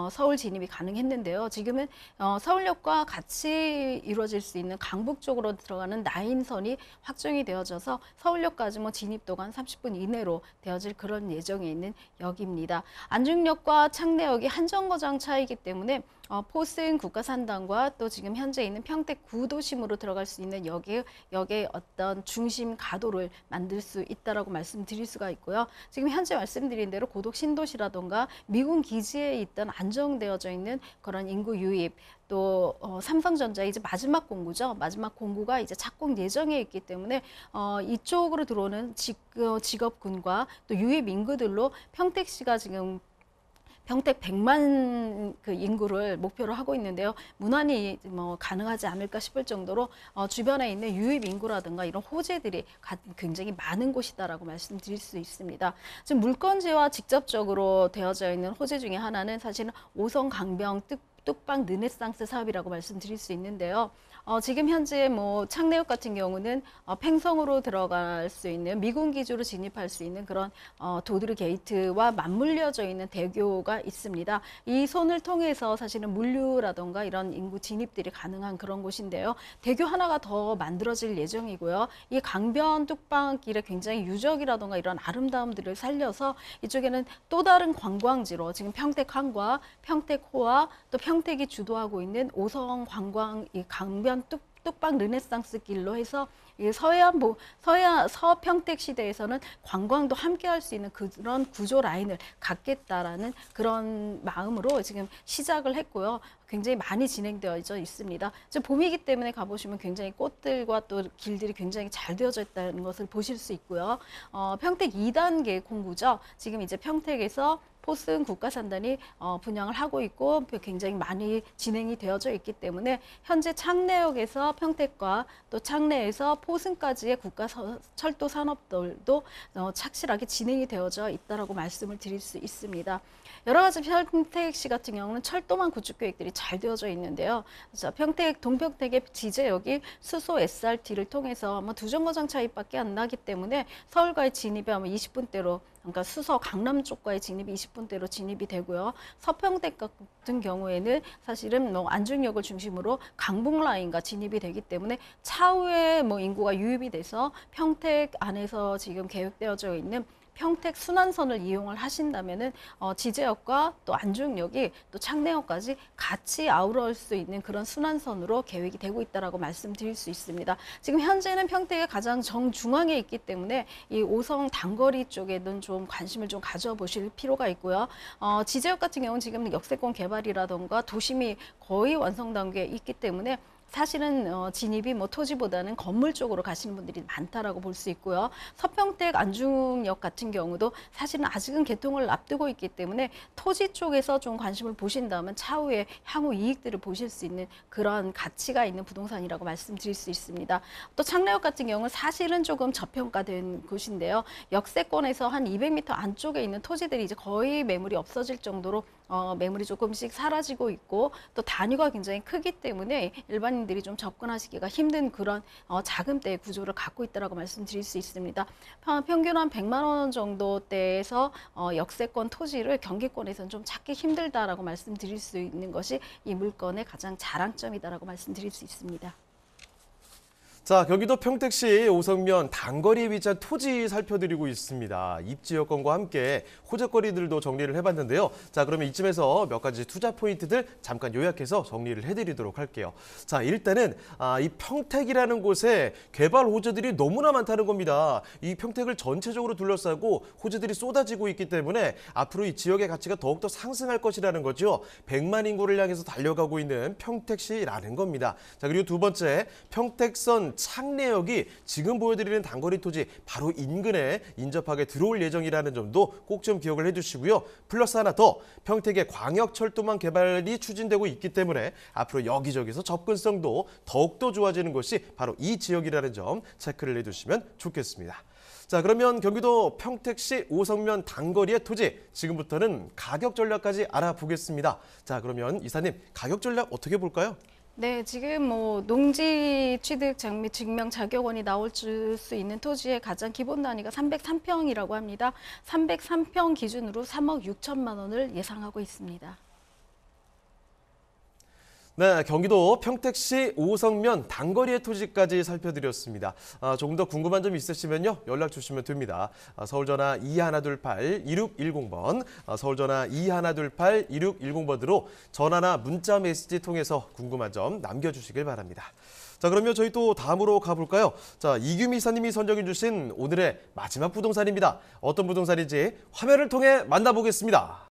서울 진입이 가능했는데요. 지금은 서울역과 같이 이루어질 수 있는 강북 쪽으로 들어가는 9선이 확정이 되어져서 서울역까지 뭐 진입도가 한 30분 이내로 되어질 그런 예정에 있는 역입니다. 안중역과 창내역이 한정거장 차이기 때문에 포승 국가산단과 또 지금 현재 있는 평택 구도심으로 들어갈 수 있는 역의 어떤 중심 가도를 만들 수 있다라고 말씀드릴 수가 있고요. 지금 현재 말씀드린 대로 고독 신도시라던가 미군 기지에 있던 안정되어져 있는 그런 인구 유입, 또 삼성전자의 이제 마지막 공구죠. 마지막 공구가 이제 착공 예정에 있기 때문에 이쪽으로 들어오는 직업군과 또 유입 인구들로 평택시가 지금 평택 100만 그 인구를 목표로 하고 있는데요. 무난히 뭐 가능하지 않을까 싶을 정도로 주변에 있는 유입 인구라든가 이런 호재들이 굉장히 많은 곳이다라고 말씀드릴 수 있습니다. 지금 물건지와 직접적으로 되어져 있는 호재 중에 하나는 사실은 오성 강병 뚝방 르네상스 사업이라고 말씀드릴 수 있는데요. 지금 현재 뭐 창내역 같은 경우는 팽성으로 들어갈 수 있는 미군 기지로 진입할 수 있는 그런 도드르 게이트와 맞물려져 있는 대교가 있습니다. 이 선을 통해서 사실은 물류라던가 이런 인구 진입들이 가능한 그런 곳인데요. 대교 하나가 더 만들어질 예정이고요. 이 강변 뚝방길에 굉장히 유적이라던가 이런 아름다움들을 살려서 이쪽에는 또 다른 관광지로 지금 평택항과 평택호와 또 평택이 주도하고 있는 오성 관광 이 강변 뚝방 르네상스 길로 해서 서평택 시대에서는 관광도 함께 할 수 있는 그런 구조 라인을 갖겠다라는 그런 마음으로 지금 시작을 했고요. 굉장히 많이 진행되어 있습니다. 지금 봄이기 때문에 가보시면 굉장히 꽃들과 또 길들이 굉장히 잘 되어져 있다는 것을 보실 수 있고요. 평택 2단계 공구죠. 지금 이제 평택에서 포승 국가산단이 분양을 하고 있고 굉장히 많이 진행이 되어져 있기 때문에 현재 창내역에서 평택과 또 창내에서 포승까지의 국가 철도 산업들도 착실하게 진행이 되어져 있다라고 말씀을 드릴 수 있습니다. 여러 가지 평택시 같은 경우는 철도망 구축 계획들이 잘 되어져 있는데요. 자, 동평택의 지제역이 수소 SRT를 통해서 두 정거장 차이밖에 안 나기 때문에 서울과의 진입이 아마 20분대로 그러니까 수서 강남 쪽과의 진입이 20분대로 진입이 되고요. 서평택 같은 경우에는 사실은 안중역을 중심으로 강북 라인과 진입이 되기 때문에 차후에 인구가 유입이 돼서 평택 안에서 지금 계획되어져 있는 평택 순환선을 이용을 하신다면은 지제역과 또 안중역이 또 창내역까지 같이 아우러올 수 있는 그런 순환선으로 계획이 되고 있다라고 말씀드릴 수 있습니다. 지금 현재는 평택의 가장 정중앙에 있기 때문에 이 오성 단거리 쪽에는 좀 관심을 좀 가져보실 필요가 있고요. 지제역 같은 경우는 지금 역세권 개발이라던가 도심이 거의 완성 단계에 있기 때문에 사실은 진입이 토지보다는 건물 쪽으로 가시는 분들이 많다라고 볼 수 있고요. 서평택 안중역 같은 경우도 사실은 아직은 개통을 앞두고 있기 때문에 토지 쪽에서 좀 관심을 보신다면 차후에 향후 이익들을 보실 수 있는 그런 가치가 있는 부동산이라고 말씀드릴 수 있습니다. 또 창내역 같은 경우는 사실은 조금 저평가된 곳인데요. 역세권에서 한 200m 안쪽에 있는 토지들이 이제 거의 매물이 없어질 정도로 매물이 조금씩 사라지고 있고 또 단위가 굉장히 크기 때문에 일반인들이 좀 접근하시기가 힘든 그런 자금대의 구조를 갖고 있다라고 말씀드릴 수 있습니다. 평균 한 100만 원 정도대에서 역세권 토지를 경기권에서는 좀 찾기 힘들다라고 말씀드릴 수 있는 것이 이 물건의 가장 자랑점이다라고 말씀드릴 수 있습니다. 자, 경기도 평택시 오성면 단거리에 위치한 토지 살펴드리고 있습니다. 입지 여건과 함께 호재거리들도 정리를 해봤는데요. 자, 그러면 이쯤에서 몇 가지 투자 포인트들 잠깐 요약해서 정리를 해드리도록 할게요. 자, 일단은 이 평택이라는 곳에 개발 호재들이 너무나 많다는 겁니다. 이 평택을 전체적으로 둘러싸고 호재들이 쏟아지고 있기 때문에 앞으로 이 지역의 가치가 더욱더 상승할 것이라는 거죠. 100만 인구를 향해서 달려가고 있는 평택시라는 겁니다. 자, 그리고 두 번째, 평택선 창내역이 지금 보여드리는 단거리 토지 바로 인근에 인접하게 들어올 예정이라는 점도 꼭 좀 기억을 해주시고요. 플러스 하나 더, 평택의 광역철도망 개발이 추진되고 있기 때문에 앞으로 여기저기서 접근성도 더욱더 좋아지는 것이 바로 이 지역이라는 점 체크를 해두시면 좋겠습니다. 자, 그러면 경기도 평택시 오성면 단거리의 토지, 지금부터는 가격 전략까지 알아보겠습니다. 자, 그러면 이사님, 가격 전략 어떻게 볼까요? 네, 지금 농지 취득 장미 증명 자격원이 나올 수 있는 토지의 가장 기본 단위가 303평이라고 합니다. 303평 기준으로 3억 6천만 원을 예상하고 있습니다. 네, 경기도 평택시 오성면 단거리의 토지까지 살펴드렸습니다. 조금 더 궁금한 점 있으시면요, 연락 주시면 됩니다. 서울전화 2128-2610번, 서울전화 2128-2610번으로 전화나 문자 메시지 통해서 궁금한 점 남겨주시길 바랍니다. 자, 그러면 저희 또 다음으로 가볼까요? 자, 이규미 이사님이 선정해 주신 오늘의 마지막 부동산입니다. 어떤 부동산인지 화면을 통해 만나보겠습니다.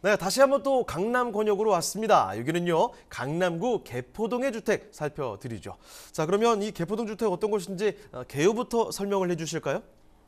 네, 다시 한번 또 강남 권역으로 왔습니다. 여기는요, 강남구 개포동의 주택 살펴드리죠. 자, 그러면 이 개포동 주택 어떤 곳인지 개요부터 설명을 해주실까요?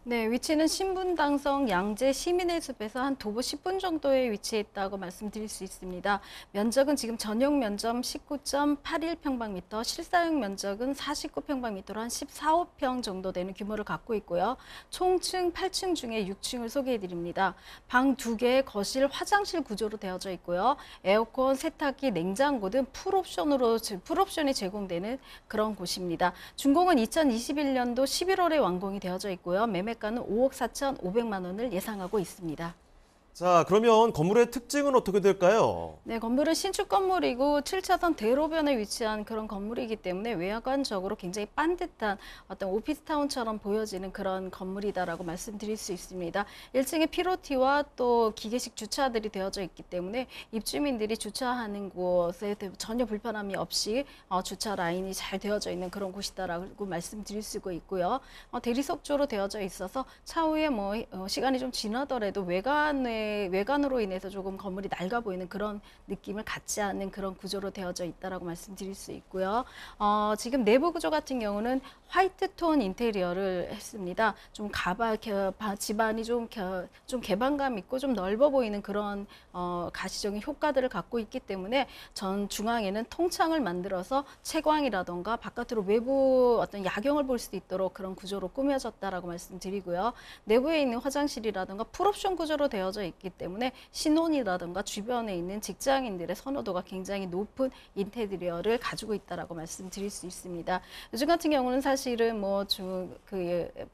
네, 위치는 신분당성 양재 시민의 숲에서 한 도보 10분 정도에 위치해 있다고 말씀드릴 수 있습니다. 면적은 지금 전용 면적 19.81평방미터, 실사용 면적은 49평방미터로 한 14~15평 정도 되는 규모를 갖고 있고요. 총층 8층 중에 6층을 소개해 드립니다. 방 2개, 거실, 화장실 구조로 되어져 있고요. 에어컨, 세탁기, 냉장고 등 풀옵션이 제공되는 그런 곳입니다. 준공은 2021년도 11월에 완공이 되어져 있고요. 매매가는 5억 4,500만 원을 예상하고 있습니다. 자, 그러면 건물의 특징은 어떻게 될까요? 네, 건물은 신축 건물이고 7차선 대로변에 위치한 그런 건물이기 때문에 외관적으로 굉장히 반듯한 어떤 오피스타운처럼 보여지는 그런 건물이다라고 말씀드릴 수 있습니다. 1층에 피로티와 또 기계식 주차들이 되어져 있기 때문에 입주민들이 주차하는 곳에 전혀 불편함이 없이 주차 라인이 잘 되어져 있는 그런 곳이다라고 말씀드릴 수가 있고요. 대리석조로 되어져 있어서 차후에 시간이 좀 지나더라도 외관으로 인해서 조금 건물이 낡아 보이는 그런 느낌을 갖지 않는 그런 구조로 되어져 있다라고 말씀드릴 수 있고요. 지금 내부 구조 같은 경우는 화이트 톤 인테리어를 했습니다. 좀 집안이 좀 개방감 있고 좀 넓어 보이는 그런 가시적인 효과들을 갖고 있기 때문에 전 중앙에는 통창을 만들어서 채광이라던가 바깥으로 외부 어떤 야경을 볼 수 있도록 그런 구조로 꾸며졌다라고 말씀드리고요. 내부에 있는 화장실이라던가 풀옵션 구조로 되어져 있기 때문에 신혼이라든가 주변에 있는 직장인들의 선호도가 굉장히 높은 인테리어를 가지고 있다라고 말씀드릴 수 있습니다. 요즘 같은 경우는 사실은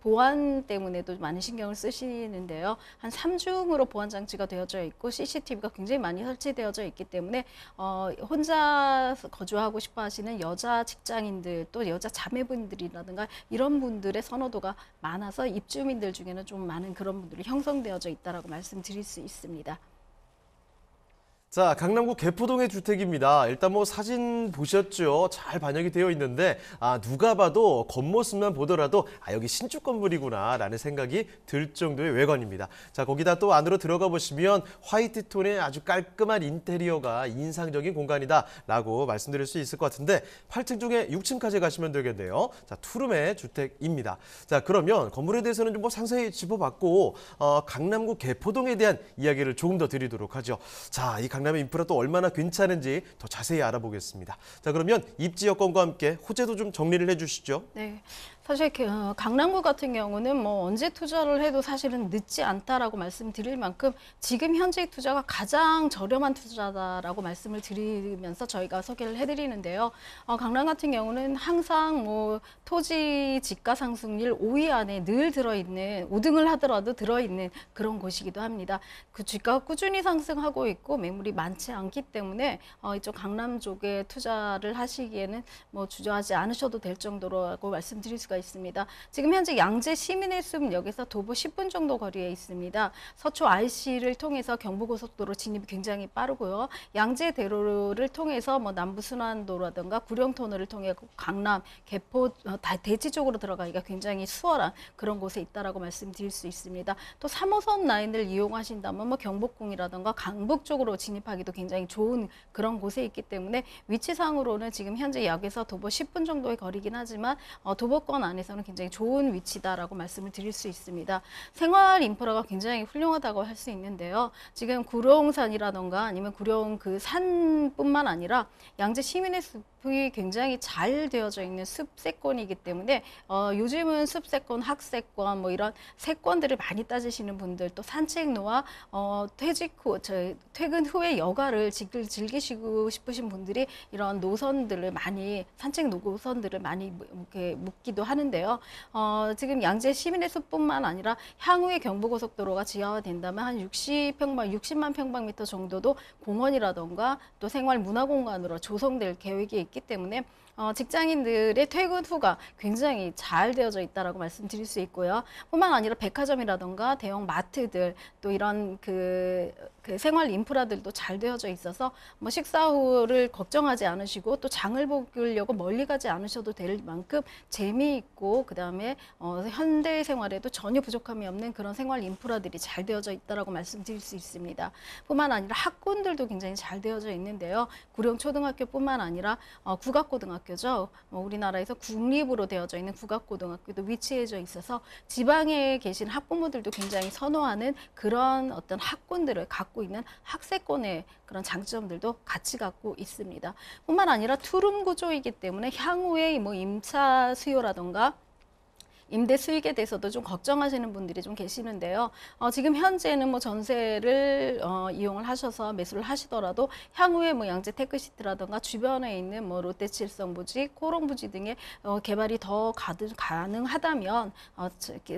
보안 때문에도 많은 신경을 쓰시는데요. 한 3중으로 보안 장치가 되어져 있고 CCTV가 굉장히 많이 설치되어져 있기 때문에 혼자 거주하고 싶어 하시는 여자 직장인들 또 여자 자매분들이라든가 이런 분들의 선호도가 많아서 입주민들 중에는 좀 많은 그런 분들이 형성되어져 있다라고 말씀드릴 수 있습니다. 자, 강남구 개포동의 주택입니다. 일단 사진 보셨죠? 잘 반영이 되어 있는데 누가 봐도 겉모습만 보더라도 여기 신축 건물이구나 라는 생각이 들 정도의 외관입니다. 자, 거기다 또 안으로 들어가 보시면 화이트 톤의 아주 깔끔한 인테리어가 인상적인 공간이다 라고 말씀드릴 수 있을 것 같은데 8층 중에 6층까지 가시면 되겠네요. 자, 투룸의 주택입니다. 자, 그러면 건물에 대해서는 좀 상세히 짚어봤고 강남구 개포동에 대한 이야기를 조금 더 드리도록 하죠. 자, 이 강남의 인프라 또 얼마나 괜찮은지 더 자세히 알아보겠습니다. 자, 그러면 입지 여건과 함께 호재도 좀 정리를 해주시죠. 네. 사실 강남구 같은 경우는 뭐 언제 투자를 해도 사실은 늦지 않다라고 말씀드릴 만큼 지금 현재 투자가 가장 저렴한 투자다라고 말씀을 드리면서 저희가 소개를 해드리는데요. 강남 같은 경우는 항상 뭐 토지 지가 상승률 5위 안에 늘 들어있는, 5등을 하더라도 들어있는 그런 곳이기도 합니다. 그 주가가 꾸준히 상승하고 있고 매물이 많지 않기 때문에 이쪽 강남 쪽에 투자를 하시기에는 뭐 주저하지 않으셔도 될 정도라고 말씀드릴 수가 있습니다. 지금 현재 양재 시민의 숲역에서 도보 10분 정도 거리에 있습니다. 서초 IC를 통해서 경부고속도로 진입이 굉장히 빠르고요. 양재대로를 통해서 뭐 남부순환도라든가 구룡터널을 통해 강남, 개포, 대치 쪽으로 들어가기가 굉장히 수월한 그런 곳에 있다라고 말씀드릴 수 있습니다. 또 3호선 라인을 이용하신다면 뭐 경복궁이라든가 강북 쪽으로 진입하기도 굉장히 좋은 그런 곳에 있기 때문에 위치상으로는 지금 현재 역에서 도보 10분 정도의 거리긴 하지만 도보권 안에서는 굉장히 좋은 위치다라고 말씀을 드릴 수 있습니다. 생활 인프라가 굉장히 훌륭하다고 할 수 있는데요. 지금 구룡산이라던가 아니면 구룡 그 산뿐만 아니라 양재 시민의 숲이 굉장히 잘 되어져 있는 숲세권이기 때문에 요즘은 숲세권, 학세권 뭐 이런 세권들을 많이 따지시는 분들, 또 산책로와 퇴근 후에 여가를 즐기시고 싶으신 분들이 이런 노선들을 많이, 산책 노선들을 많이 이렇게 묻기도 하는데요. 지금 양재 시민의 숲뿐만 아니라 향후에 경부고속도로가 지하화된다면 한 60만 평방미터 정도도 공원이라던가 또 생활 문화공간으로 조성될 계획이 있기 때문에 직장인들의 퇴근 후가 굉장히 잘 되어져 있다라고 말씀드릴 수 있고요. 뿐만 아니라 백화점이라던가 대형 마트들 또 이런 그 생활 인프라들도 잘 되어져 있어서 뭐 식사 후를 걱정하지 않으시고 또 장을 보려고 멀리 가지 않으셔도 될 만큼 재미있고 그다음에 현대 생활에도 전혀 부족함이 없는 그런 생활 인프라들이 잘 되어져 있다라고 말씀드릴 수 있습니다. 뿐만 아니라 학군들도 굉장히 잘 되어져 있는데요. 구룡초등학교뿐만 아니라 국악고등학교죠. 우리나라에서 국립으로 되어져 있는 국악고등학교도 위치해져 있어서 지방에 계신 학부모들도 굉장히 선호하는 그런 어떤 학군들을 갖고 있는 학세권의 그런 장점들도 같이 갖고 있습니다. 뿐만 아니라 투룸 구조이기 때문에 향후에 뭐 임차 수요라던가 임대 수익에 대해서도 좀 걱정하시는 분들이 좀 계시는데요. 지금 현재는 뭐 전세를 이용을 하셔서 매수를 하시더라도 향후에 뭐 양재 테크시티라든가 주변에 있는 뭐 롯데칠성부지, 코롱부지 등의 개발이 더 가능하다면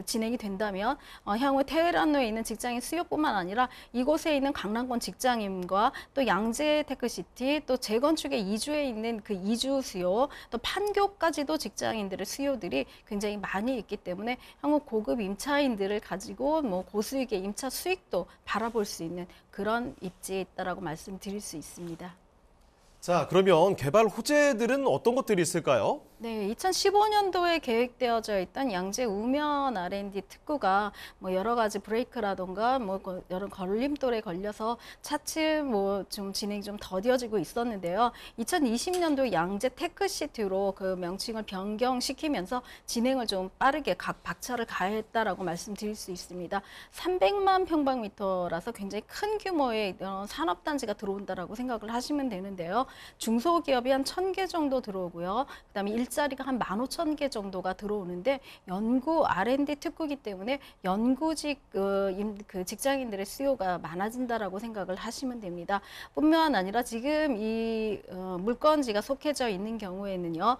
진행이 된다면 향후에 테헤란로에 있는 직장인 수요뿐만 아니라 이곳에 있는 강남권 직장인과 또 양재 테크시티 또 재건축에 이주해 있는 그 이주 수요 또 판교까지도 직장인들의 수요들이 굉장히 많이 있기 때문에 향후 고급 임차인들을 가지고 뭐 고수익의 임차 수익도 바라볼 수 있는 그런 입지에 있다라고 말씀드릴 수 있습니다. 자, 그러면 개발 호재들은 어떤 것들이 있을까요? 네, 2015년도에 계획되어져 있던 양재 우면 R&D 특구가 뭐 여러 가지 브레이크라던가 뭐 여러 걸림돌에 걸려서 차츰 뭐 좀 진행이 좀 더뎌지고 있었는데요. 2020년도 양재 테크시티로 그 명칭을 변경시키면서 진행을 좀 빠르게 각 박차를 가했다라고 말씀드릴 수 있습니다. 300만 평방미터라서 굉장히 큰 규모의 산업단지가 들어온다라고 생각을 하시면 되는데요. 중소기업이 한 1,000개 정도 들어오고요. 그다음에 일자리가 한 15,000개 정도가 들어오는데 연구 R&D 특구이기 때문에 연구직 그 직장인들의 수요가 많아진다라고 생각을 하시면 됩니다. 뿐만 아니라 지금 이 물건지가 속해져 있는 경우에는요.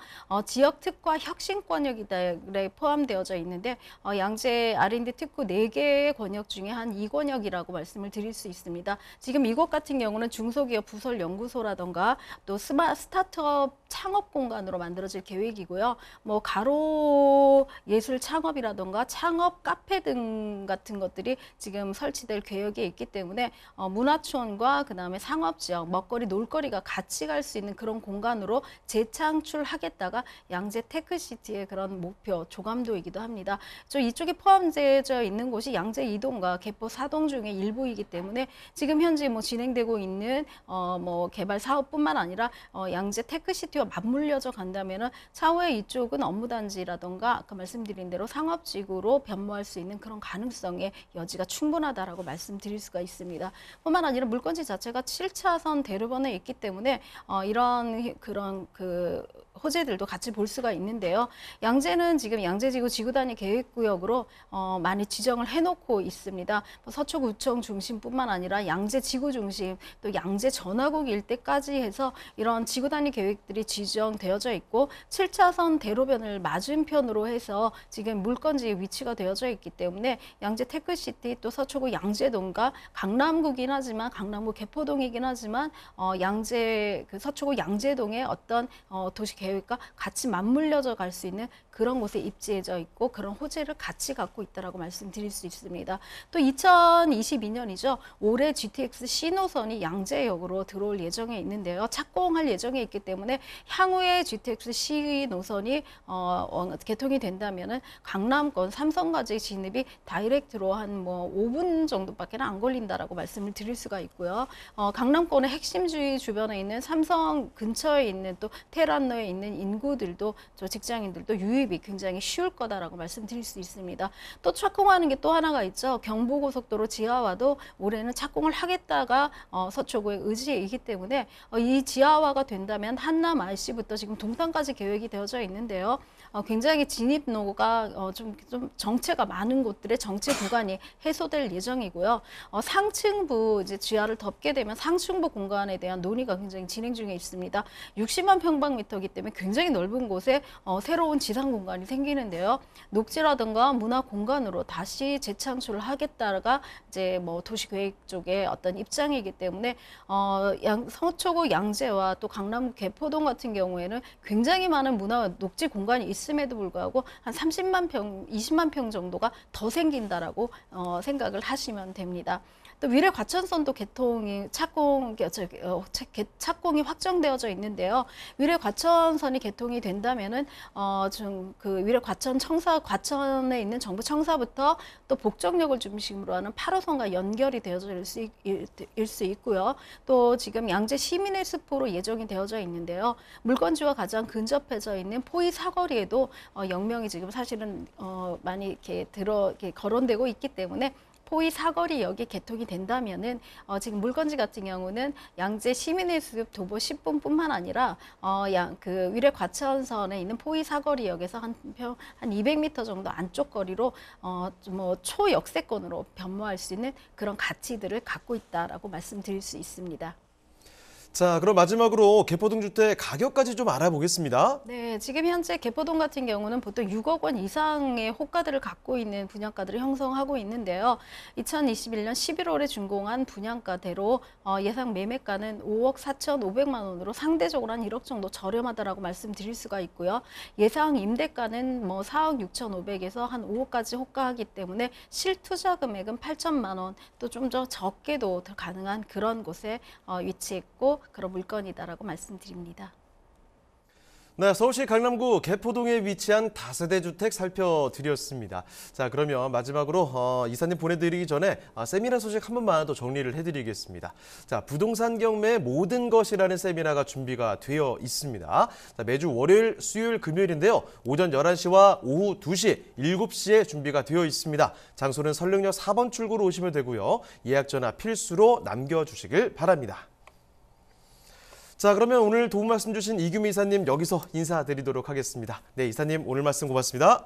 지역 특화 혁신권역에 포함되어져 있는데 양재 R&D 특구 4개의 권역 중에 한 2권역이라고 말씀을 드릴 수 있습니다. 지금 이곳 같은 경우는 중소기업 부설 연구소라던가 또 스타트업 창업 공간으로 만들어질 계획이고요. 뭐 가로 예술 창업이라던가 창업 카페 등 같은 것들이 지금 설치될 계획에 있기 때문에 문화촌과 그다음에 상업 지역, 먹거리, 놀거리가 같이 갈 수 있는 그런 공간으로 재창출하겠다가 양재 테크시티의 그런 목표, 조감도이기도 합니다. 이쪽에 포함되어 있는 곳이 양재 2동과 개포 4동 중의 일부이기 때문에 지금 현재 뭐 진행되고 있는 뭐 개발 사업뿐만 뿐만 아니라 양재 테크시티와 맞물려져 간다면은 차후에 이쪽은 업무단지라던가 아까 말씀드린 대로 상업지구로 변모할 수 있는 그런 가능성의 여지가 충분하다라고 말씀드릴 수가 있습니다. 뿐만 아니라 물건지 자체가 7차선 대로변에 있기 때문에 이런 그런 호재들도 같이 볼 수가 있는데요. 양재는 지금 양재지구 지구단위 계획구역으로 많이 지정을 해놓고 있습니다. 서초구청 중심뿐만 아니라 양재지구 중심 또 양재 전화국 일대까지 해서 이런 지구단위 계획들이 지정되어져 있고 7차선 대로변을 맞은편으로 해서 지금 물건지에 위치가 되어져 있기 때문에 양재 테크시티 또 서초구 양재동과 강남구긴 하지만 강남구 개포동이긴 하지만 양재 서초구 양재동의 어떤 도시 계획과 같이 맞물려져 갈 수 있는 그런 곳에 입지해져 있고 그런 호재를 같이 갖고 있다라고 말씀드릴 수 있습니다. 또 2022년이죠. 올해 GTX C노선이 양재역으로 들어올 예정에 있는데요. 착공할 예정에 있기 때문에 향후에 GTX C 노선이 개통이 된다면은 강남권 삼성까지 진입이 다이렉트로 한 5분 정도밖에 안 걸린다라고 말씀을 드릴 수가 있고요. 강남권의 핵심주의 주변에 있는 삼성 근처에 있는 또 테란로에 있는 인구들도 저 직장인들도 유입이 굉장히 쉬울 거다라고 말씀드릴 수 있습니다. 또 착공하는 게 또 하나가 있죠. 경부고속도로 지하화도 올해는 착공을 하겠다가 서초구의 의지이기 때문에 이 지하화가 된다면 한남 IC부터 지금 동탄까지 계획이 되어져 있는데요. 굉장히 진입로가 좀 정체가 많은 곳들의 정체 구간이 해소될 예정이고요. 상층부 이제 지하를 덮게 되면 상층부 공간에 대한 논의가 굉장히 진행 중에 있습니다. 60만 평방미터이기 때문에 굉장히 넓은 곳에 새로운 지상 공간이 생기는데요. 녹지라든가 문화 공간으로 다시 재창출을 하겠다가 이제 도시계획 쪽의 어떤 입장이기 때문에 서초구 양재와 또 강남 개포동 같은 경우에는 굉장히 많은 문화 녹지 공간이 있음에도 불구하고 한 30만 평, 20만 평 정도가 더 생긴다라고 생각을 하시면 됩니다. 또 위례 과천선도 착공이 확정되어져 있는데요. 위례 과천선이 개통이 된다면은 위례 과천에 있는 정부 청사부터 또 복정역을 중심으로 하는 8호선과 연결이 되어질 수 있고요. 또 지금 양재 시민의 숲으로 예정이 되어져 있는데요. 물건지와 가장 근접해져 있는 포이 사거리에도 영명이 지금 사실은 많이 이렇게 거론되고 있기 때문에 포이 사거리역이 개통이 된다면은 지금 물건지 같은 경우는 양재 시민의 숲 도보 10분뿐만 아니라 위례 과천선에 있는 포이 사거리역에서 한 200m 정도 안쪽 거리로 초역세권으로 변모할 수 있는 그런 가치들을 갖고 있다라고 말씀드릴 수 있습니다. 자, 그럼 마지막으로 개포동 주택 가격까지 좀 알아보겠습니다. 네, 지금 현재 개포동 같은 경우는 보통 6억 원 이상의 호가들을 갖고 있는 분양가들을 형성하고 있는데요. 2021년 11월에 준공한 분양가대로 예상 매매가는 5억 4,500만 원으로 상대적으로 한 1억 정도 저렴하다라고 말씀드릴 수가 있고요. 예상 임대가는 4억 6,500에서 한 5억까지 호가하기 때문에 실투자 금액은 8천만 원, 또 좀 더 적게도 가능한 그런 곳에 위치했고 그런 물건이다라고 말씀드립니다. 네, 서울시 강남구 개포동에 위치한 다세대 주택 살펴드렸습니다. 자, 그러면 마지막으로 이사님 보내드리기 전에 세미나 소식 한 번만 더 정리를 해드리겠습니다. 자, 부동산 경매의 모든 것이라는 세미나가 준비가 되어 있습니다. 자, 매주 월요일, 수요일, 금요일인데요. 오전 11시와 오후 2시, 7시에 준비가 되어 있습니다. 장소는 설릉역 4번 출구로 오시면 되고요. 예약 전화 필수로 남겨주시길 바랍니다. 자, 그러면 오늘 도움 말씀 주신 이규미 이사님 여기서 인사드리도록 하겠습니다. 네, 이사님 오늘 말씀 고맙습니다.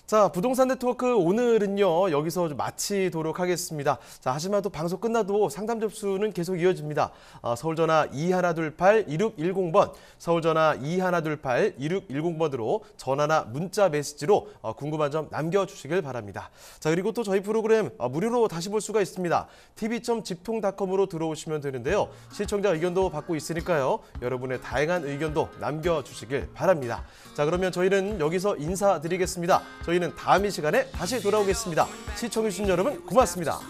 자, 부동산 네트워크 오늘은요 여기서 좀 마치도록 하겠습니다. 자, 하지만 또 방송 끝나도 상담 접수는 계속 이어집니다. 서울전화 2128-2610번, 서울전화 2128-2610번으로 전화나 문자 메시지로 궁금한 점 남겨주시길 바랍니다. 자, 그리고 또 저희 프로그램 무료로 다시 볼 수가 있습니다. tv.집통닷컴으로 들어오시면 되는데요. 시청자 의견도 받고 있으니까요. 여러분의 다양한 의견도 남겨주시길 바랍니다. 자, 그러면 저희는 여기서 인사드리겠습니다. 저희는 다음 이 시간에 다시 돌아오겠습니다. 시청해주신 여러분 고맙습니다.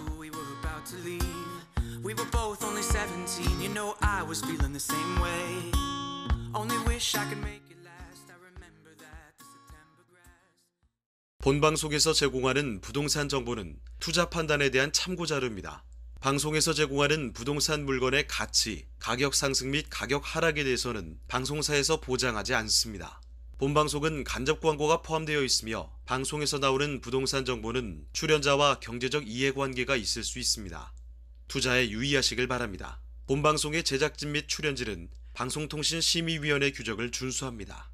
본방송에서 제공하는 부동산 정보는 투자 판단에 대한 참고 자료입니다. 방송에서 제공하는 부동산 물건의 가치, 가격 상승 및 가격 하락에 대해서는 방송사에서 보장하지 않습니다. 본 방송은 간접 광고가 포함되어 있으며 방송에서 나오는 부동산 정보는 출연자와 경제적 이해관계가 있을 수 있습니다. 투자에 유의하시길 바랍니다. 본 방송의 제작진 및 출연진은 방송통신심의위원회 규정을 준수합니다.